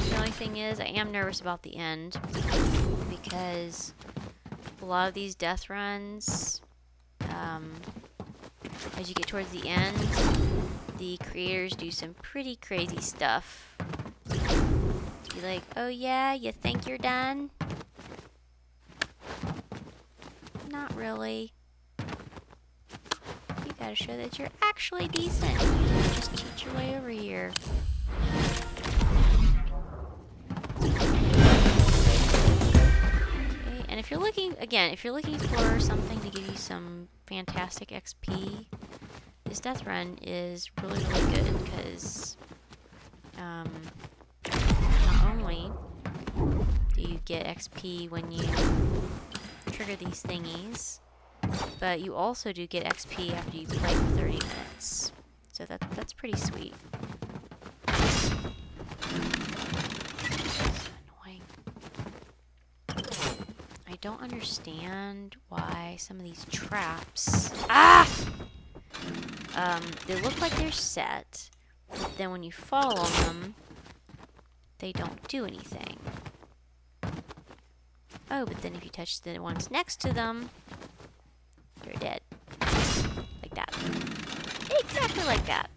The only thing is, I am nervous about the end because a lot of these death runs, as you get towards the end, the creators do some pretty crazy stuff. Be like, oh yeah, you think you're done? Not really. You gotta show that you're actually decent. You don't just cheat your way over here. Okay, and if you're looking, again, if you're looking for something to give you some fantastic XP, this death run is really, really good because not only do you get XP when you trigger these thingies, but you also do get XP after you play for 30 minutes. So that's pretty sweet. So annoying. I don't understand why some of these traps... Ah! They look like they're set, but then when you fall on them, they don't do anything. Oh, but then if you touch the ones next to them, you're dead. Like that. Exactly like that.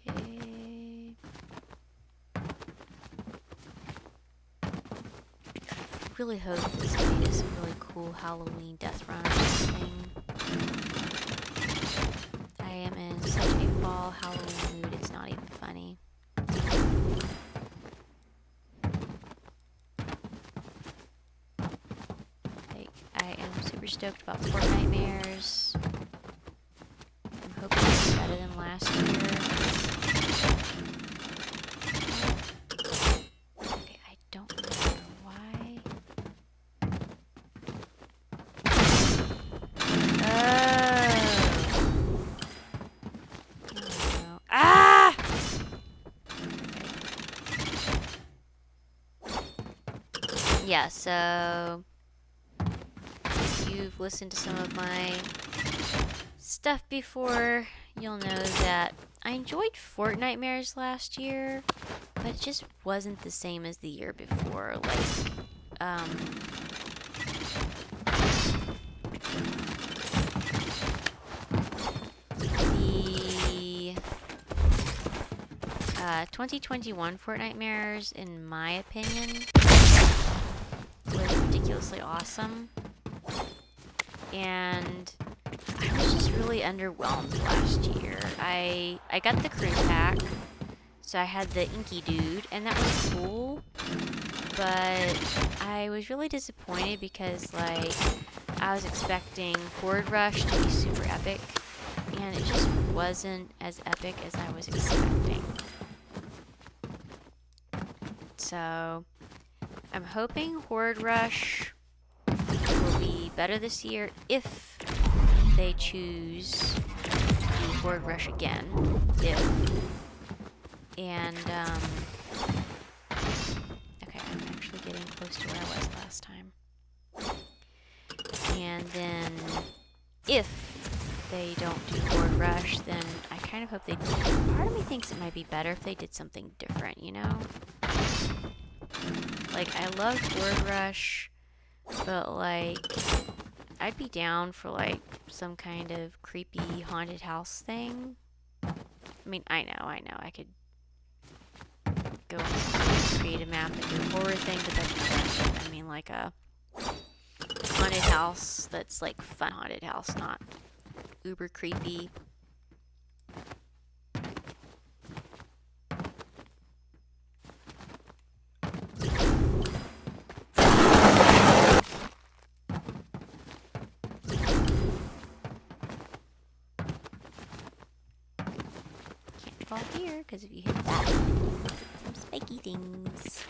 Okay. I really hope this made us a really cool Halloween death run or something. I am in such a fall Halloween mood, it's not even funny. Like, I am super stoked about Fortnite Mares. I'm hoping it's better than last year. Okay, I don't remember why. Yeah, so if you've listened to some of my stuff before, you'll know that I enjoyed Fortnite Mares last year, but it just wasn't the same as the year before. Like, the 2021 Fortnite Mares, in my opinion, was ridiculously awesome, and I was just really underwhelmed last year. I got the crew pack, so I had the Inky Dude, and that was cool, but I was really disappointed because, like, I was expecting Horde Rush to be super epic, and it just wasn't as epic as I was expecting. So I'm hoping Horde Rush will be better this year if they choose to do Horde Rush again. Okay, I'm actually getting close to where I was last time. And then if they don't do Board Rush, then I kind of hope they... Part of me thinks it might be better if they did something different, you know? Like, I love Board Rush, but, like, I'd be down for, like, some kind of creepy haunted house thing. I mean, I know, I could go on some creative map and do a horror thing, but that's not what I mean, like a haunted house that's, like, fun haunted house, not uber creepy. Can't fall here, because if you hit that, some spiky things.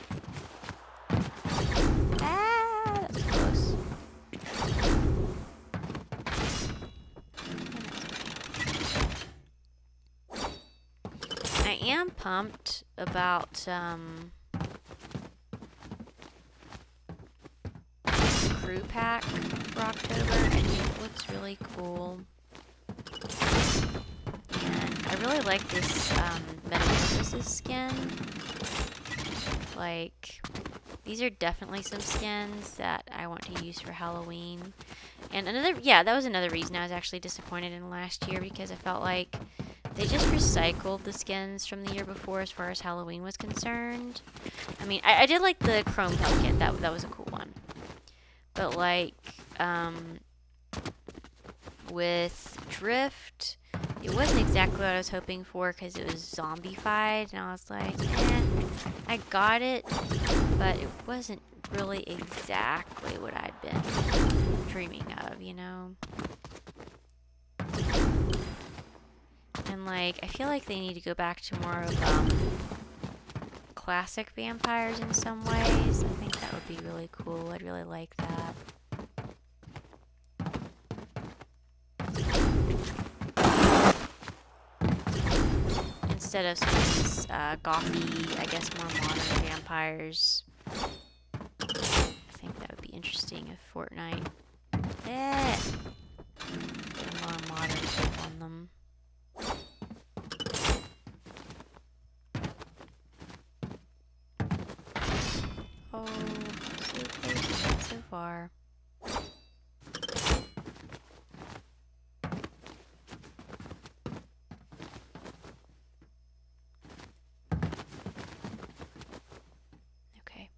Ah, that was close. I am pumped about the crew pack for October. I think it looks really cool. And I really like this Metamorphosis skin. Like, these are definitely some skins that I want to use for Halloween. And that was another reason I was actually disappointed in last year, because I felt like they just recycled the skins from the year before as far as Halloween was concerned. I mean, I did like the Chrome Pumpkin. That was a cool one. But, like, with Drift, it wasn't exactly what I was hoping for, because it was zombified, and I was like, I got it, but it wasn't really exactly what I'd been dreaming of, you know? And, like, I feel like they need to go back to more of, classic vampires in some ways. I think that would be really cool. I'd really like that. Instead of some of these, gothy, I guess more modern vampires. I think that would be interesting if Fortnite... Get a more modern take on them. Oh, so close, not so far. Okay.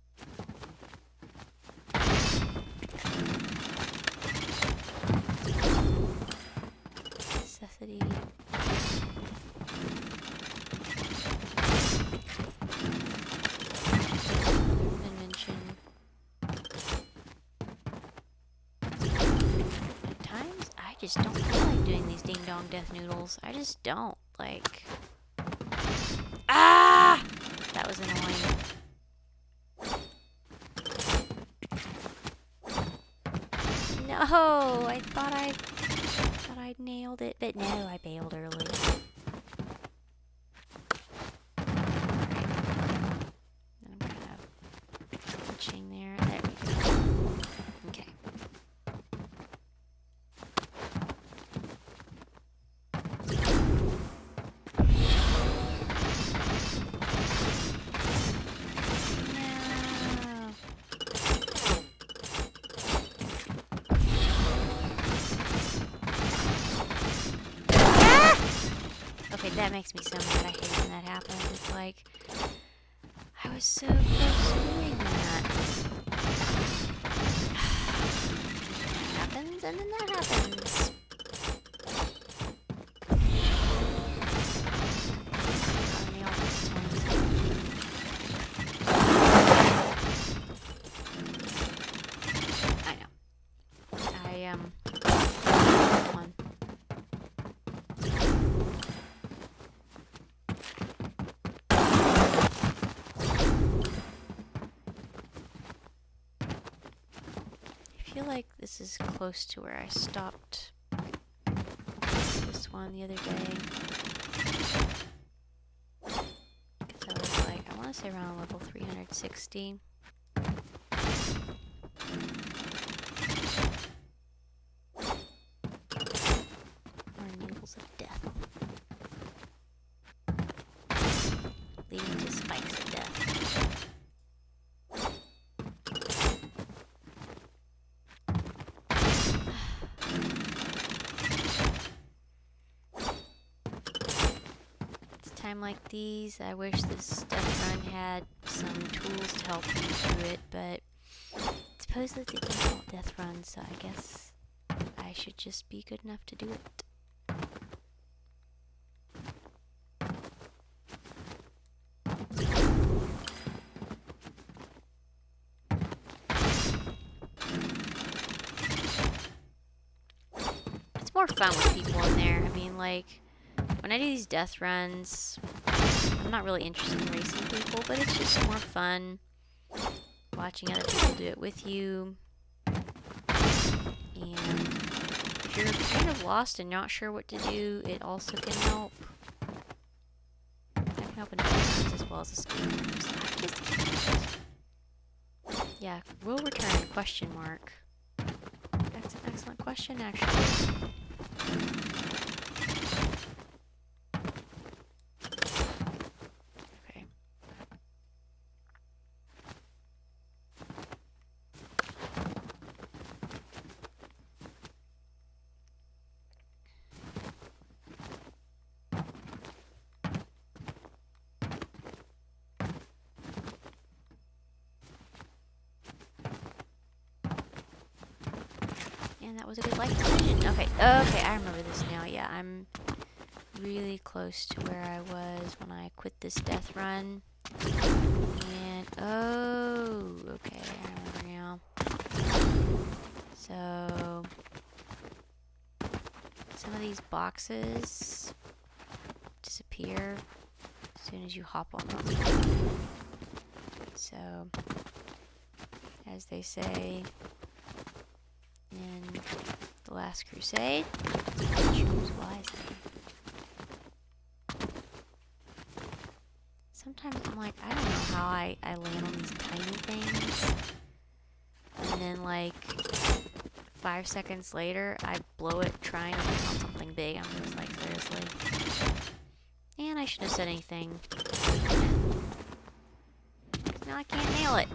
Necessity. I just don't feel like doing these ding dong death noodles. I just don't. Like... Ah! That was annoying. No! I thought I'd nailed it, but no, I bailed early. I'm kind of glitching there. There we go. Okay. That makes me so mad. I hate when that happens. It's like, I was so close to doing that. That happens, and then that happens. I know. Come on. I feel like this is close to where I stopped this one the other day. Because I was like, I want to say around level 360. time like these. I wish this death run had some tools to help you through it, but supposedly it's a default death run, so I guess I should just be good enough to do it. It's more fun with people in there. I mean, like, when I do these death runs, I'm not really interested in racing people, but it's just more fun watching other people do it with you. And if you're kind of lost and not sure what to do, it also can help. That can help in death runs as well as escape rooms. I just can't. Yeah, will return, question mark. That's an excellent question, actually. Okay. And that was a good life decision. Okay, okay, I remember this now. Yeah, I'm really close to where I was when I quit this death run. And, oh, okay, I remember now. So, some of these boxes disappear as soon as you hop on them. So, as they say in The Last Crusade, choose wisely. Sometimes I'm like, I don't know how I land on these tiny things. And then like 5 seconds later, I blow it trying to land on something big. I'm just like, seriously. And I shouldn't have said anything. Now I can't nail it.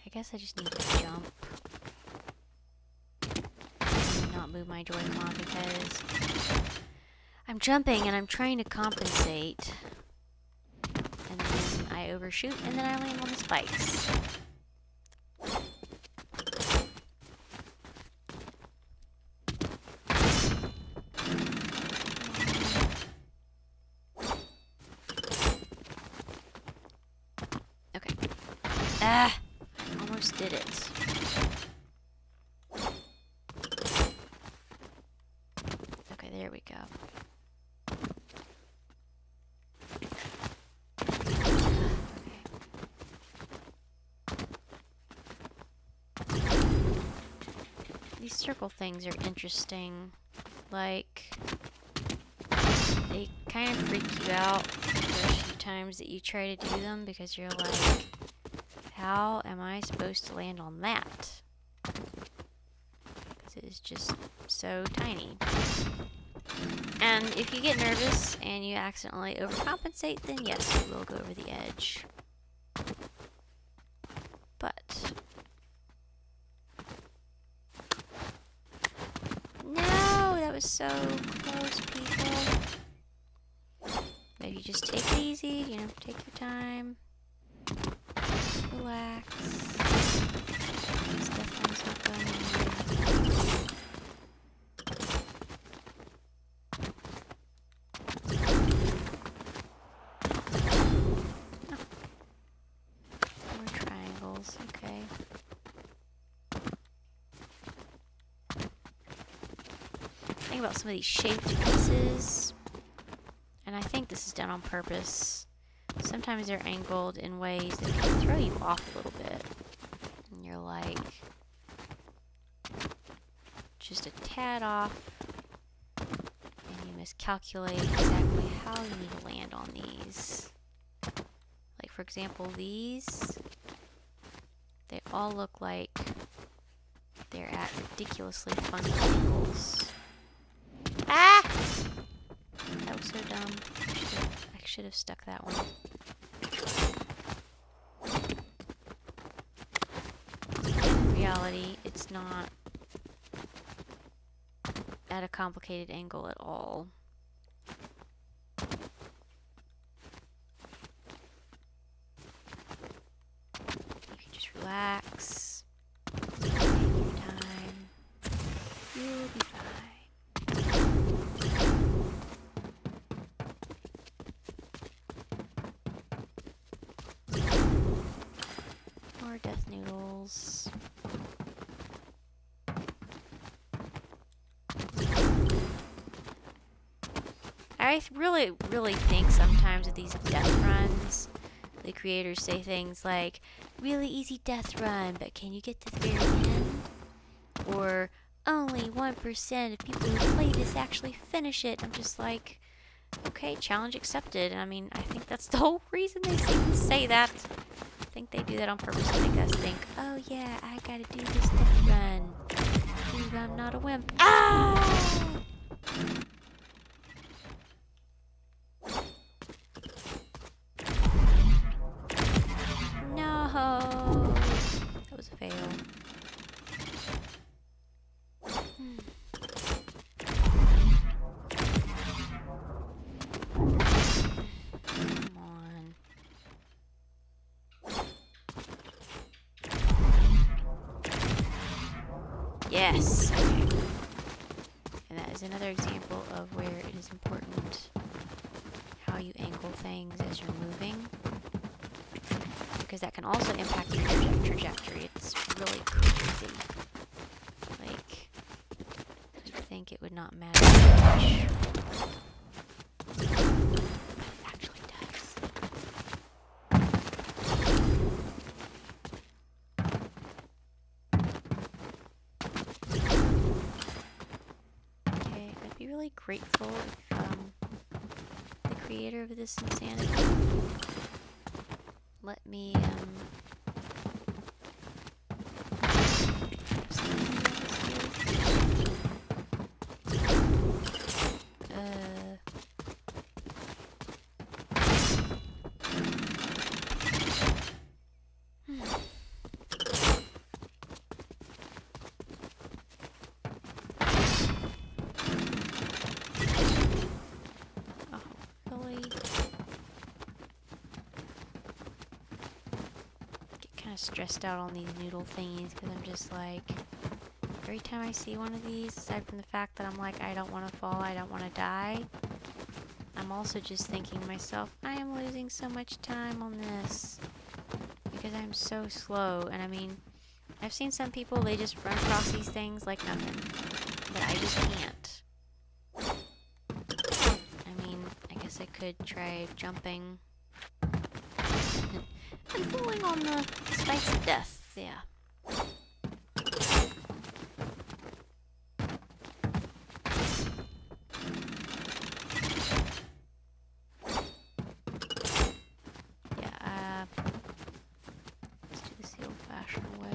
I guess I just need to jump and not move my Joy-Con because I'm jumping and I'm trying to compensate. And then I overshoot and then I land on the spikes. Okay. Ah! I almost did it. Okay, there we go. These circle things are interesting. Like, they kind of freak you out the first few times that you try to do them because you're like, how am I supposed to land on that? Because it is just so tiny. And if you get nervous and you accidentally overcompensate, then yes, you will go over the edge. But no, that was so close, people. Maybe just take it easy, you know, take your time. Relax. This definitely not going anywhere. More triangles, okay. Think about some of these shaped pieces. And I think this is done on purpose. Sometimes they're angled in ways that can throw you off a little bit. And you're like, just a tad off. And you miscalculate exactly how you need to land on these. Like, for example, these, they all look like they're at ridiculously funny angles. so dumb. I should have stuck that one. In reality, it's not at a complicated angle at all. You can just relax. Take your time. You'll be fine. More death noodles. I really think sometimes with these death runs, the creators say things like, really easy death run, but can you get to the very end? Or, only 1% of people who play this actually finish it. I'm just like, okay, challenge accepted. And I mean, I think that's the whole reason they say that. I think they do that on purpose to make us think, oh yeah, I gotta do this death run. Prove I'm not a wimp. Ah! No! That was a fail. Come on. Yes! Okay. And that is another example of where it is important how you angle things as you're moving. Because that can also impact your trajectory. It's really crazy. Like, you'd think it would not matter much. But it actually does. Okay, I'd be really grateful if the creator of this insanity let me oh, really? Kind of stressed out on these noodle thingies because I'm just like, every time I see one of these, aside from the fact that I'm like, I don't want to fall, I don't want to die, I'm also just thinking to myself, I am losing so much time on this because I'm so slow. And I mean, I've seen some people, they just run across these things like nothing, but I just can't. I mean, I guess I could try jumping and falling on the spikes of death, yeah. Yeah, let's do this the old-fashioned way.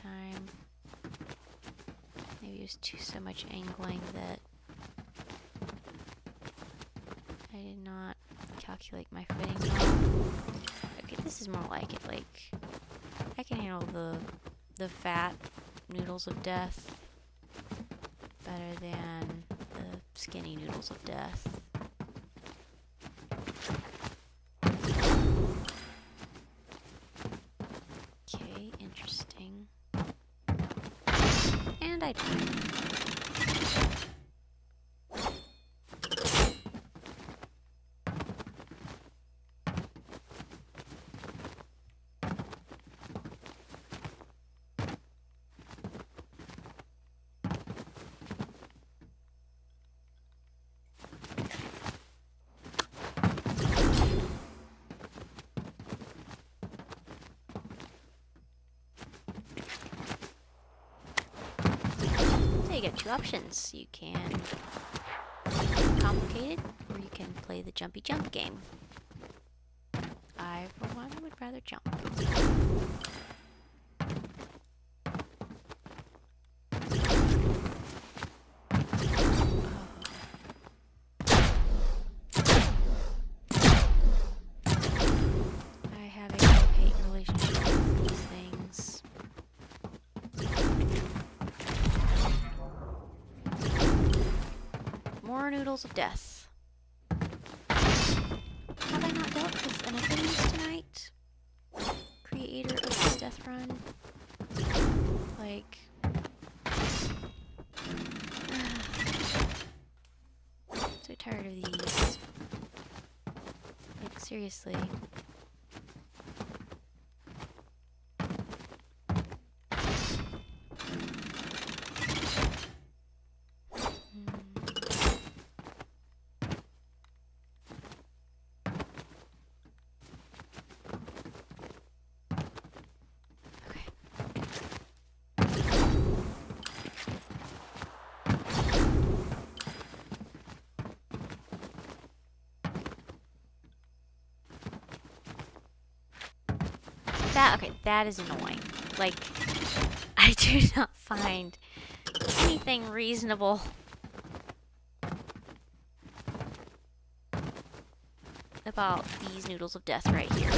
Time. Maybe it was so much angling that I did not calculate my footing well. Okay, this is more like it. Like, I can handle the fat noodles of death better than the skinny noodles of death. Okay, interesting. And I died. You get two options. You can complicated, or you can play the jumpy jump game. I, for one, would rather jump. I have a love-hate relationship with these things. More noodles of death. Have I not dealt with enough of these tonight? Creator of this death run. Like... so tired of these. Like, seriously. Okay, that is annoying. Like, I do not find anything reasonable about these noodles of death right here.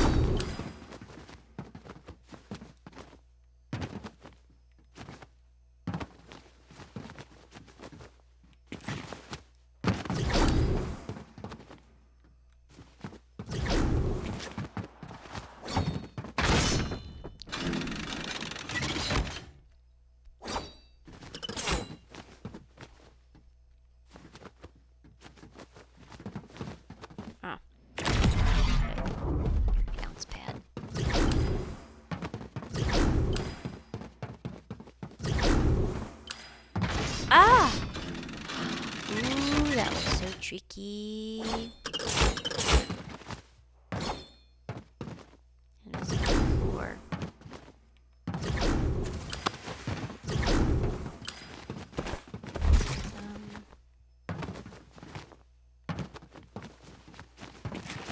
Ah! Ooh, that was so tricky. And it was poor.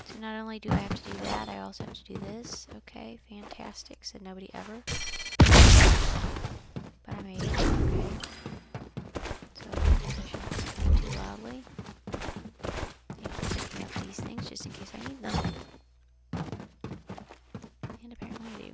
So not only do I have to do that, I also have to do this. Okay, fantastic. Said nobody ever. But I made it. Okay. So I shouldn't speak too loudly. Yeah, I'm picking up these things just in case I need them. And apparently I do.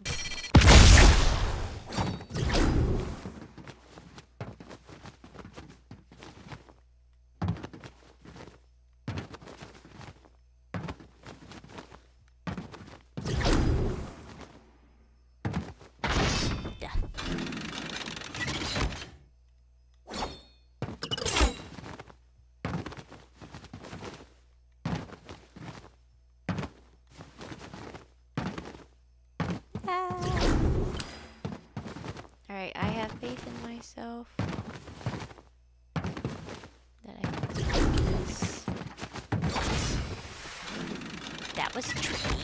Alright, I have faith in myself that I can do this. That was tricky.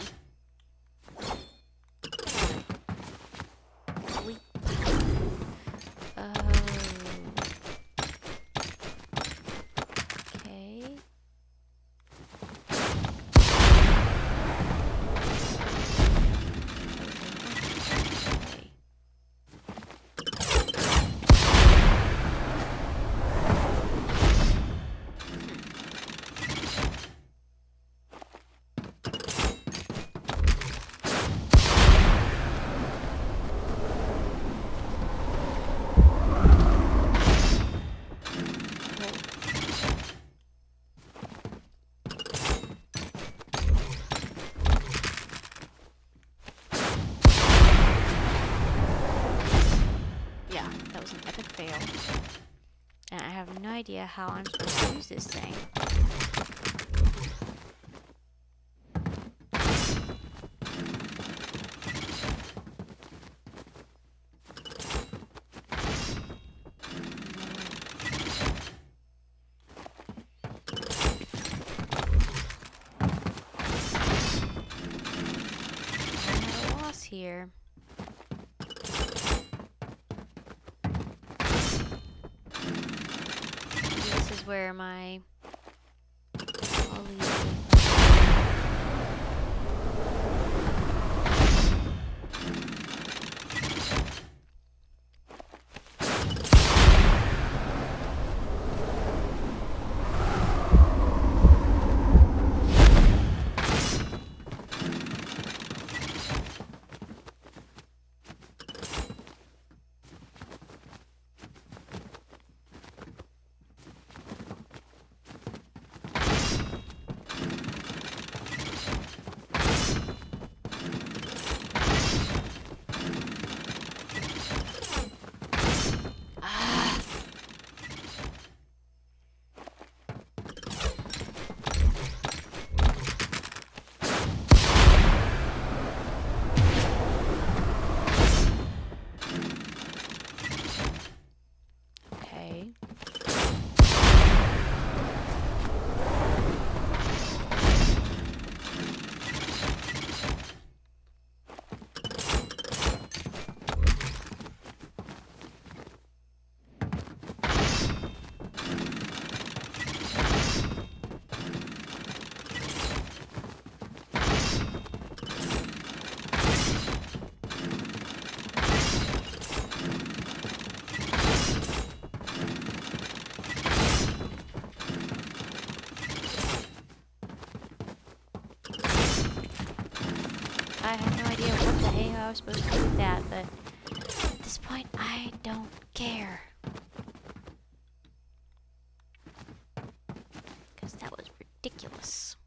Leap. Oh. Okay. That was an epic fail. And I have no idea how I'm supposed to use this thing. I'm at a loss here. This is where my I'll leave. I have no idea what the hey I was supposed to do with that, but at this point, I don't care. Because that was ridiculous.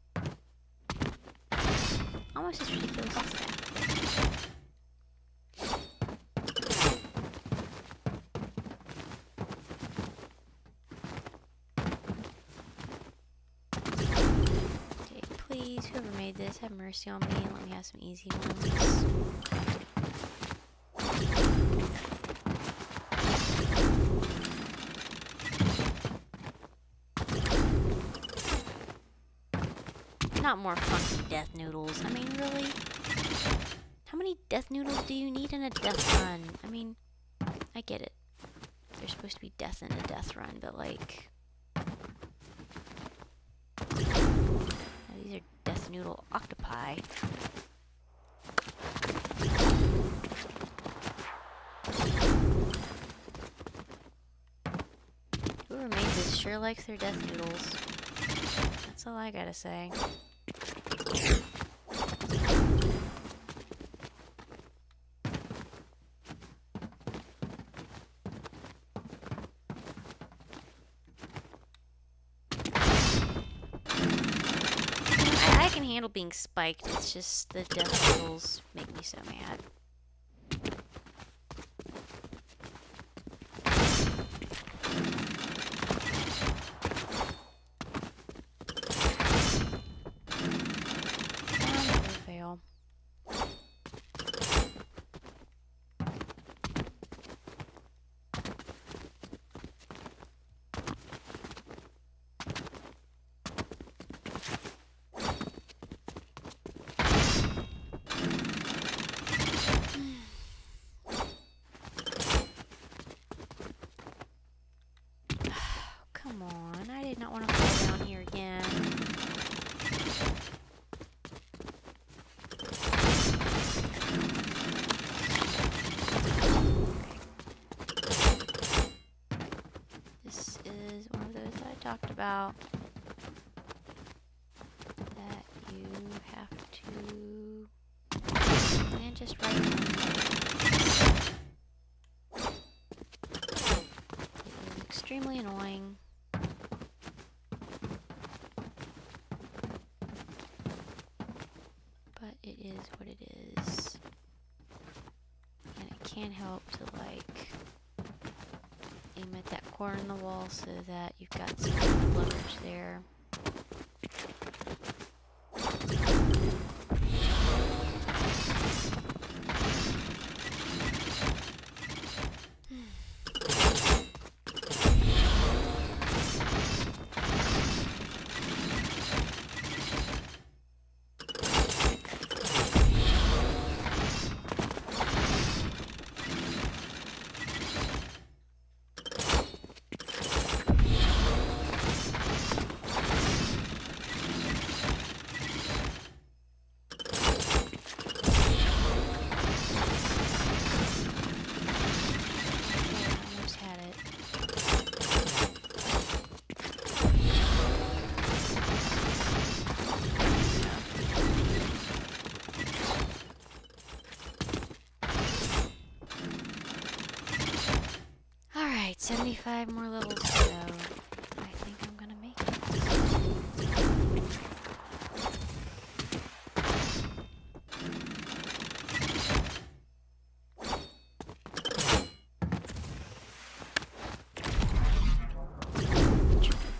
Almost as ridiculous as that. Okay, please, whoever made this, have mercy on me and let me have some easy ones. Not more funky death noodles. I mean, really? How many death noodles do you need in a death run? I mean, I get it. There's supposed to be death in a death run, but like... these are death noodle octopi. Whoever made this sure likes their death noodles. That's all I gotta say. I can handle being spiked, it's just the death noodles make me so mad. Fail. Come on, I did not want to fall down here again. This is one of those that I talked about. That you have to land just right on the edge. It is extremely annoying. But it is what it is. And it can't help to like aim at that corner in the wall so that you've got some leverage there. 5 more levels to go. I think I'm gonna make it.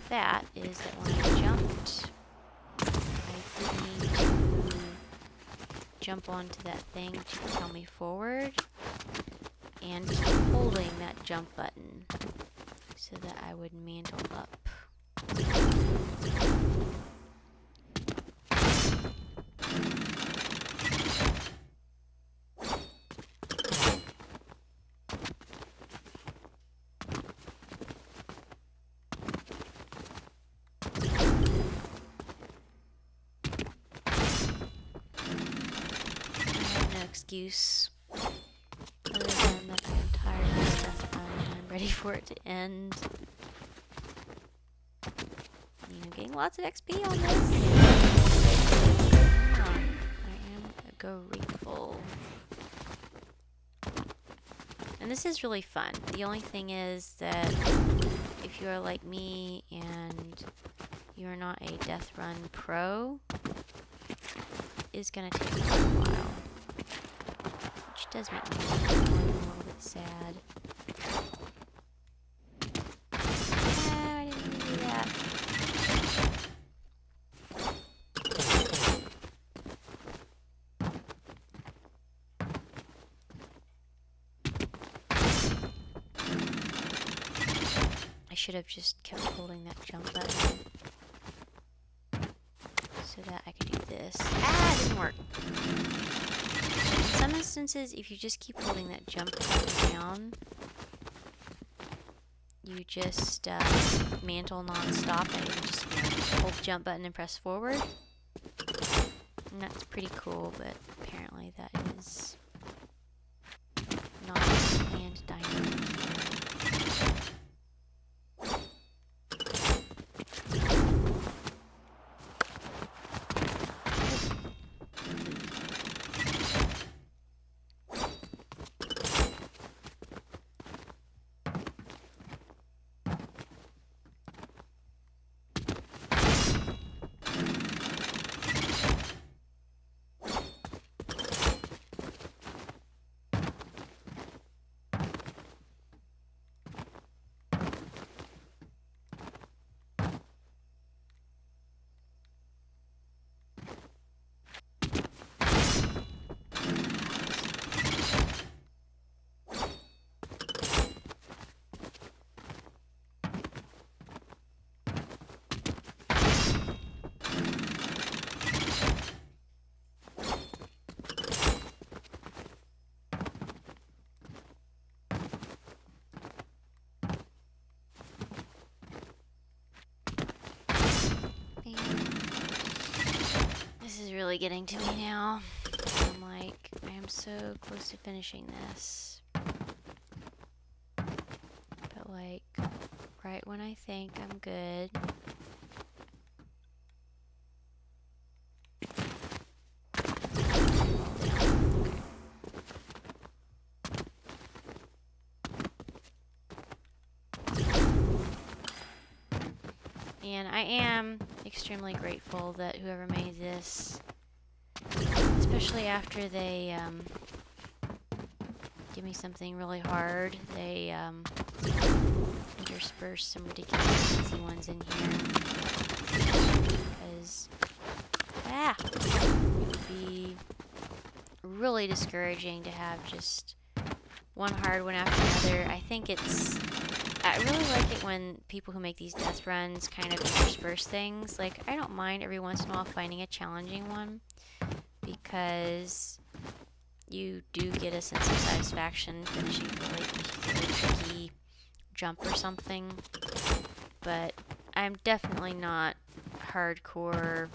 That is that when I jumped, I did need to jump onto that thing to propel me forward and keep holding that jump button so that I would mantle up. Excuse other than that I'm tired of this death run and I'm ready for it to end. You know, getting lots of XP on this. Yeah, I am grateful. And this is really fun. The only thing is that if you are like me and you're not a death run pro, it's gonna take a while. Does make me a little bit sad. I didn't mean to do that. I should have just kept holding that jump button so that I could do this. Ah, it didn't work. In some instances, if you just keep holding that jump button down, you just mantle non-stop and you just hold the jump button and press forward. And that's pretty cool, but apparently that is not planned dynamic here. This is really getting to me now. I'm like, I am so close to finishing this. But like, right when I think I'm good. And I am extremely grateful that whoever made this, especially after they give me something really hard, they intersperse some ridiculous easy ones in here. Because, it would be really discouraging to have just one hard one after another. I really like it when people who make these death runs kind of intersperse things. Like, I don't mind every once in a while finding a challenging one, because you do get a sense of satisfaction finishing a really particularly tricky jump or something. But I'm definitely not hardcore,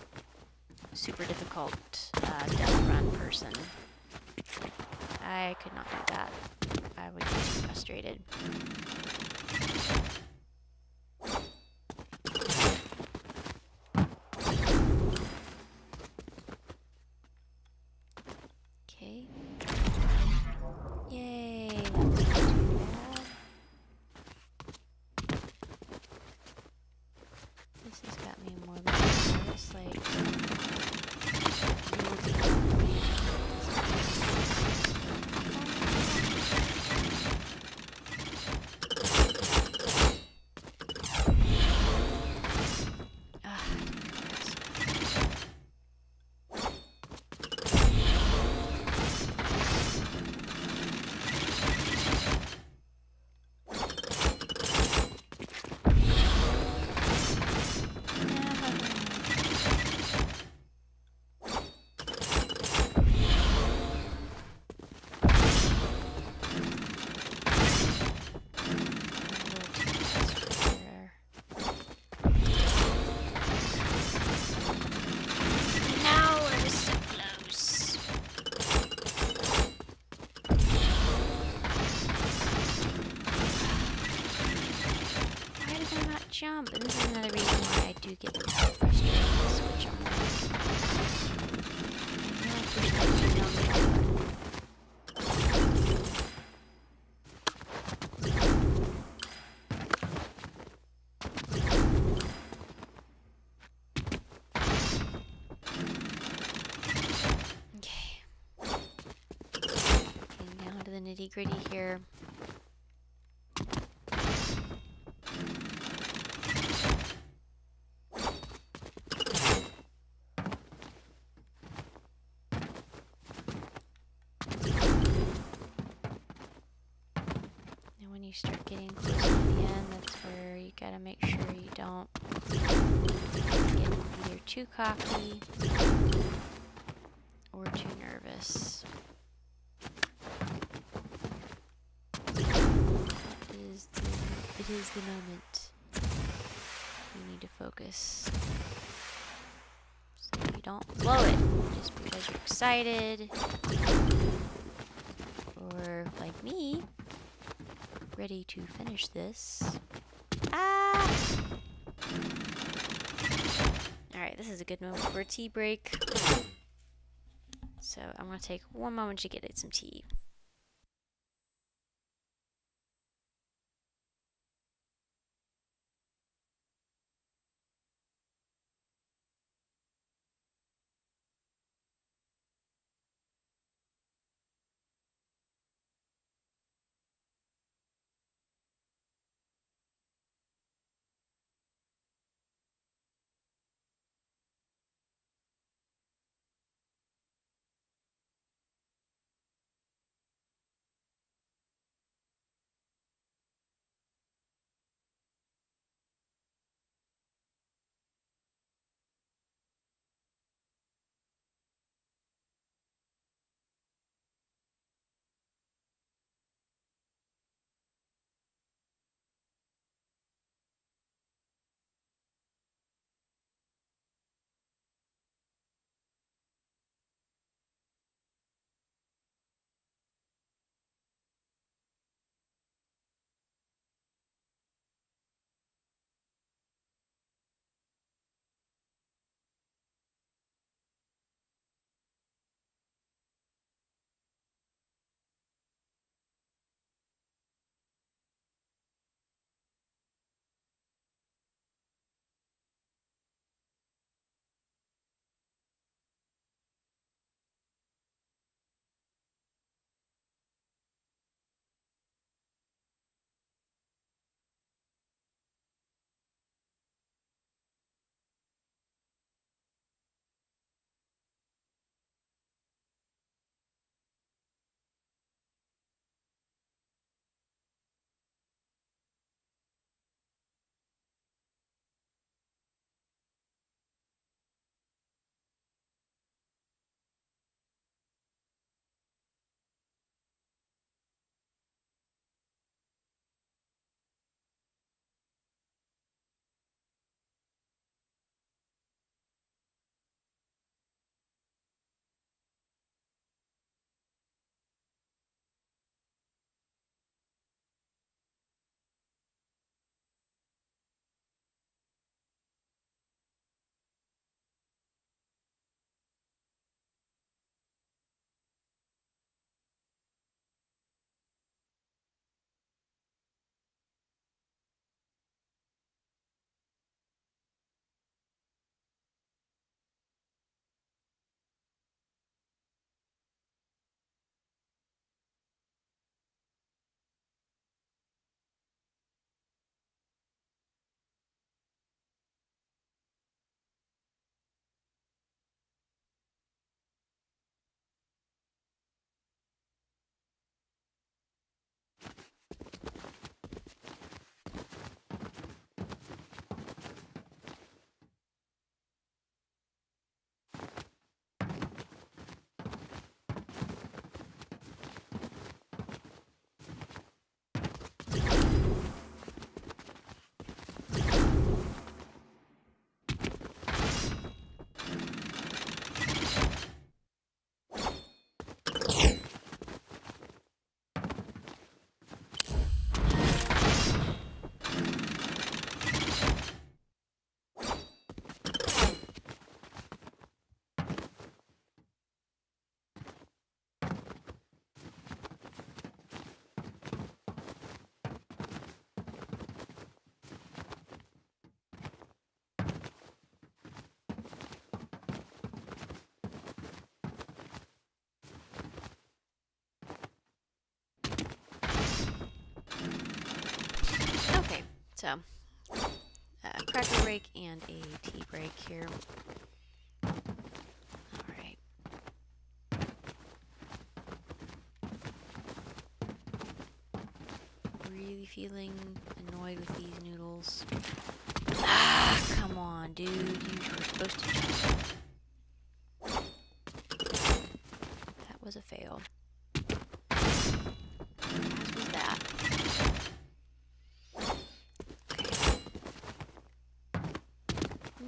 super difficult death run person. I could not do that. I would get too frustrated. Okay. Yay! That's not too bad. nitty gritty here. And when you start getting close to the end, that's where you gotta make sure you don't get either too cocky or too nervous. It is the moment. You need to focus so you don't blow it just because you're excited or, like me, ready to finish this. Ah! Alright, this is a good moment for a tea break. So I'm going to take one moment to get it some tea. So, cracker break and a tea break here. Alright. Really feeling annoyed with these noodles. Ah, come on, dude. You were supposed to jump. That was a fail. As was that. Okay.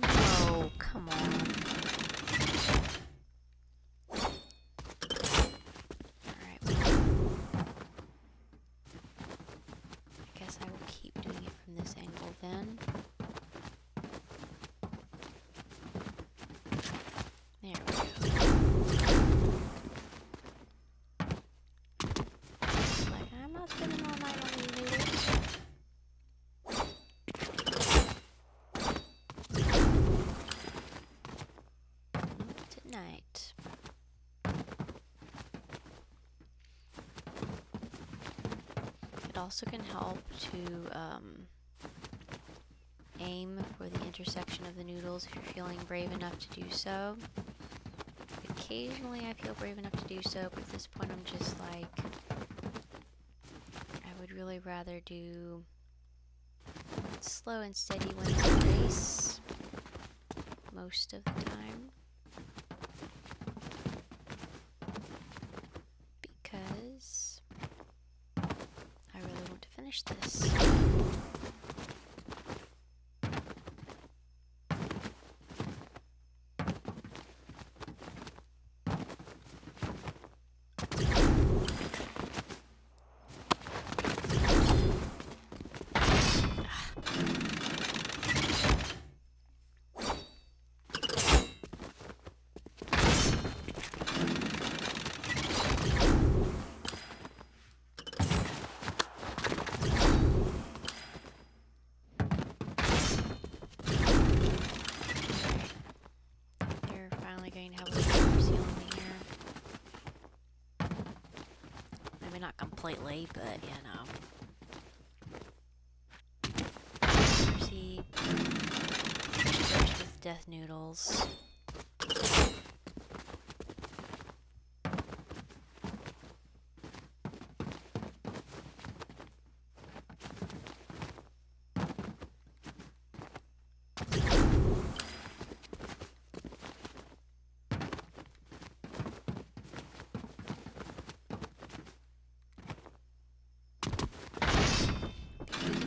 No, come on. Alright, well, I guess I will keep doing it from this angle then. There we go. Like, I'm not spending all night on these noodles. It's at night. It also can help to aim for the intersection of the noodles if you're feeling brave enough to do so. Occasionally I feel brave enough to do so, but at this point I'm just like, I would really rather do slow and steady wins the race most of the time, because I really want to finish this. Not completely, but you know. See, first with death noodles.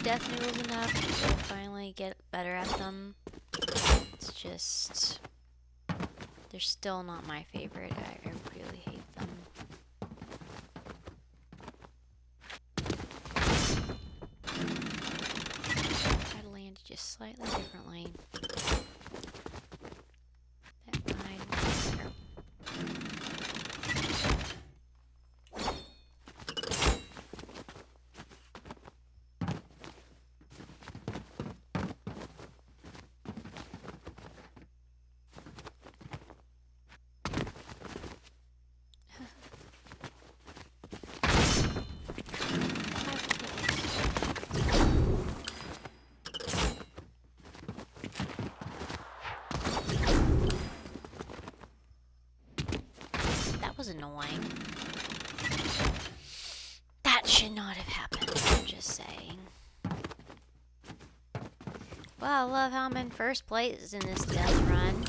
Death noodles enough, you'll finally get better at them. It's just, they're still not my favorite. I really hate them. Try to land just slightly differently. That might be better. Was annoying. That should not have happened, I'm just saying. Well, I love how I'm in first place in this death run.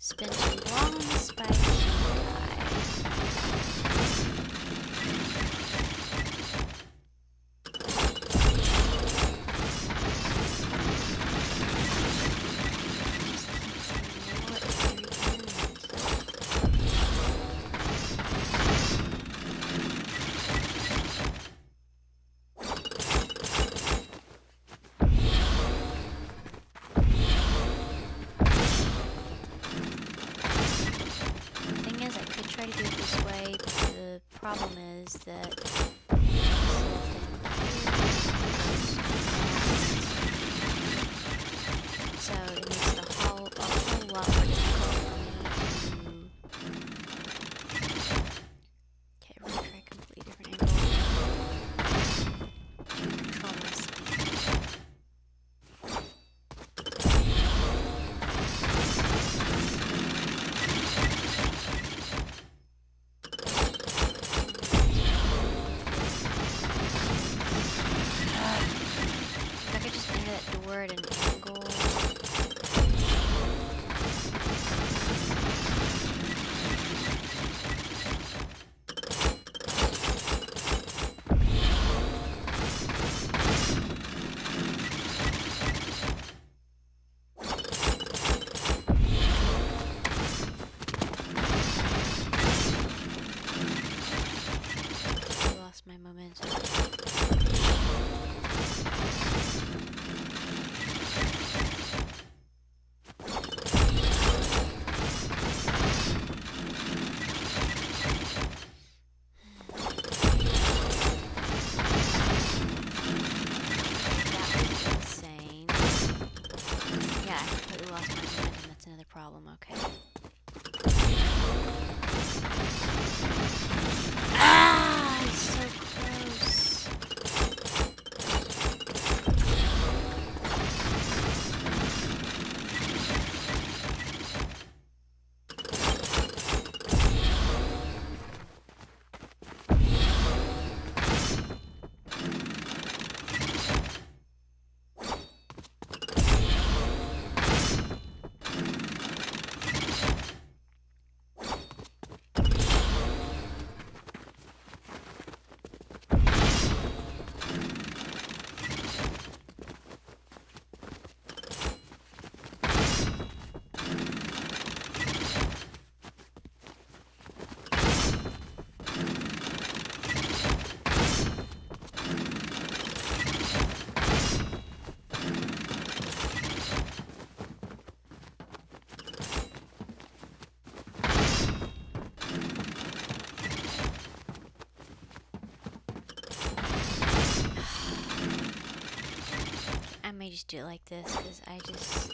spend too long on the spike, you die. Problem is that so it makes it a whole lot more difficult for me to. Okay, we're gonna try a completely different angle to control my speed. If I could just enter that door at an angle. I lost my momentum. Problem, okay. Ah, he's so close. I may just do it like this because I just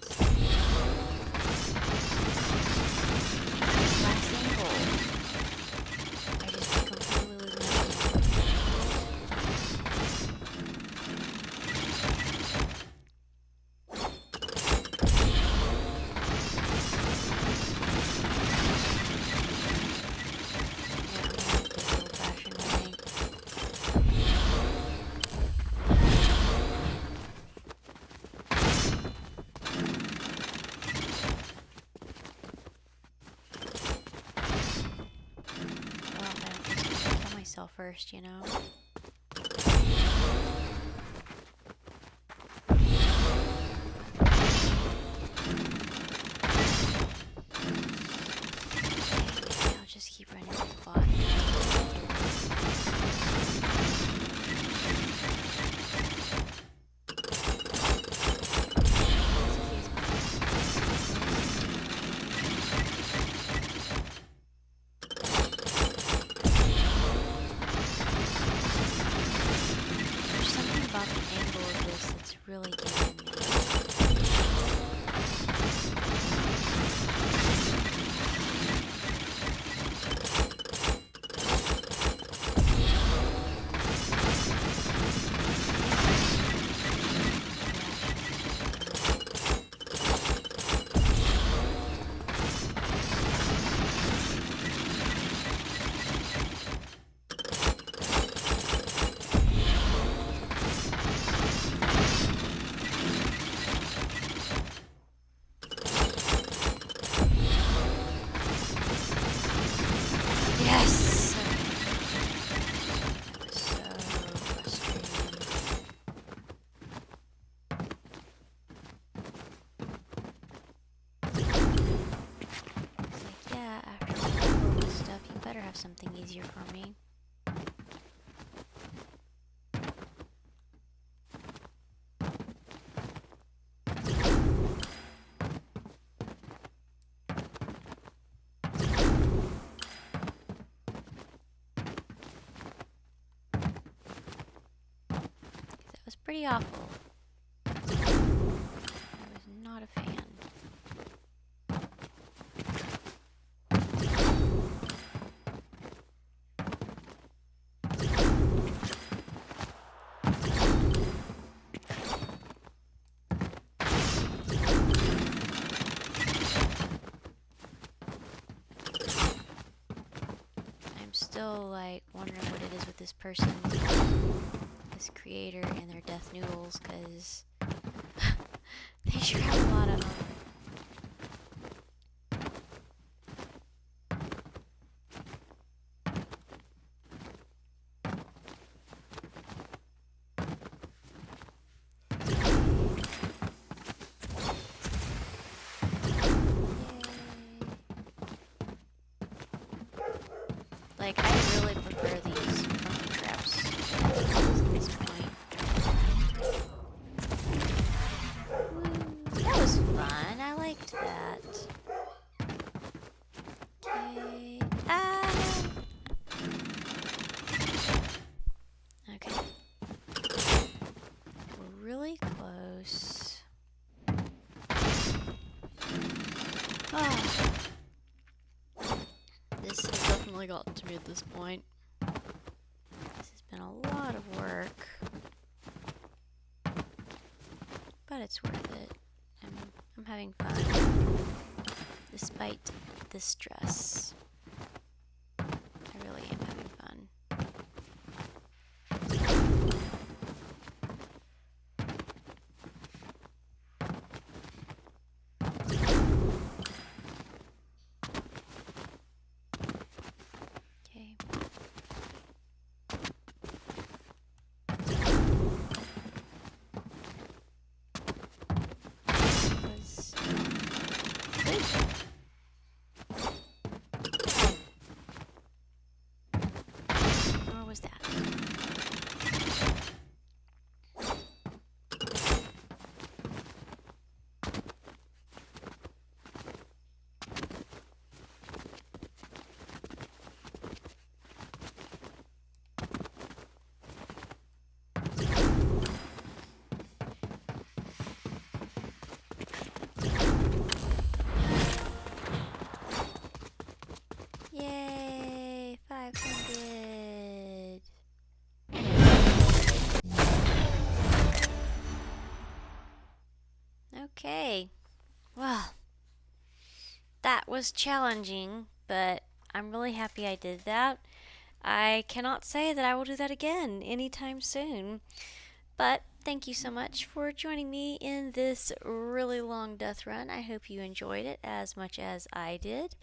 last angle. I just completely lose my first, you know? Maybe I'll just keep running the clock. have something easier for me. That was pretty awful. I was not a fan. I'm still like wondering what it is with this person, this creator, and their death noodles, because they sure have a lot of them. Like, I really prefer these funky traps at this point. Woo, that was fun. I liked that. Okay. Ah! Okay. We're really close. Ah. This has definitely gotten to me at this point. This has been a lot of work, but it's worth it. I'm having fun, despite the stress. I really am having fun. Okay. Nor was that. Yay! 500! Okay. Well, that was challenging, but I'm really happy I did that. I cannot say that I will do that again anytime soon. But thank you so much for joining me in this really long death run. I hope you enjoyed it as much as I did.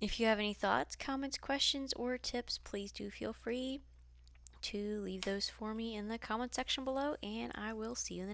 If you have any thoughts, comments, questions, or tips, please do feel free to leave those for me in the comment section below, and I will see you in the next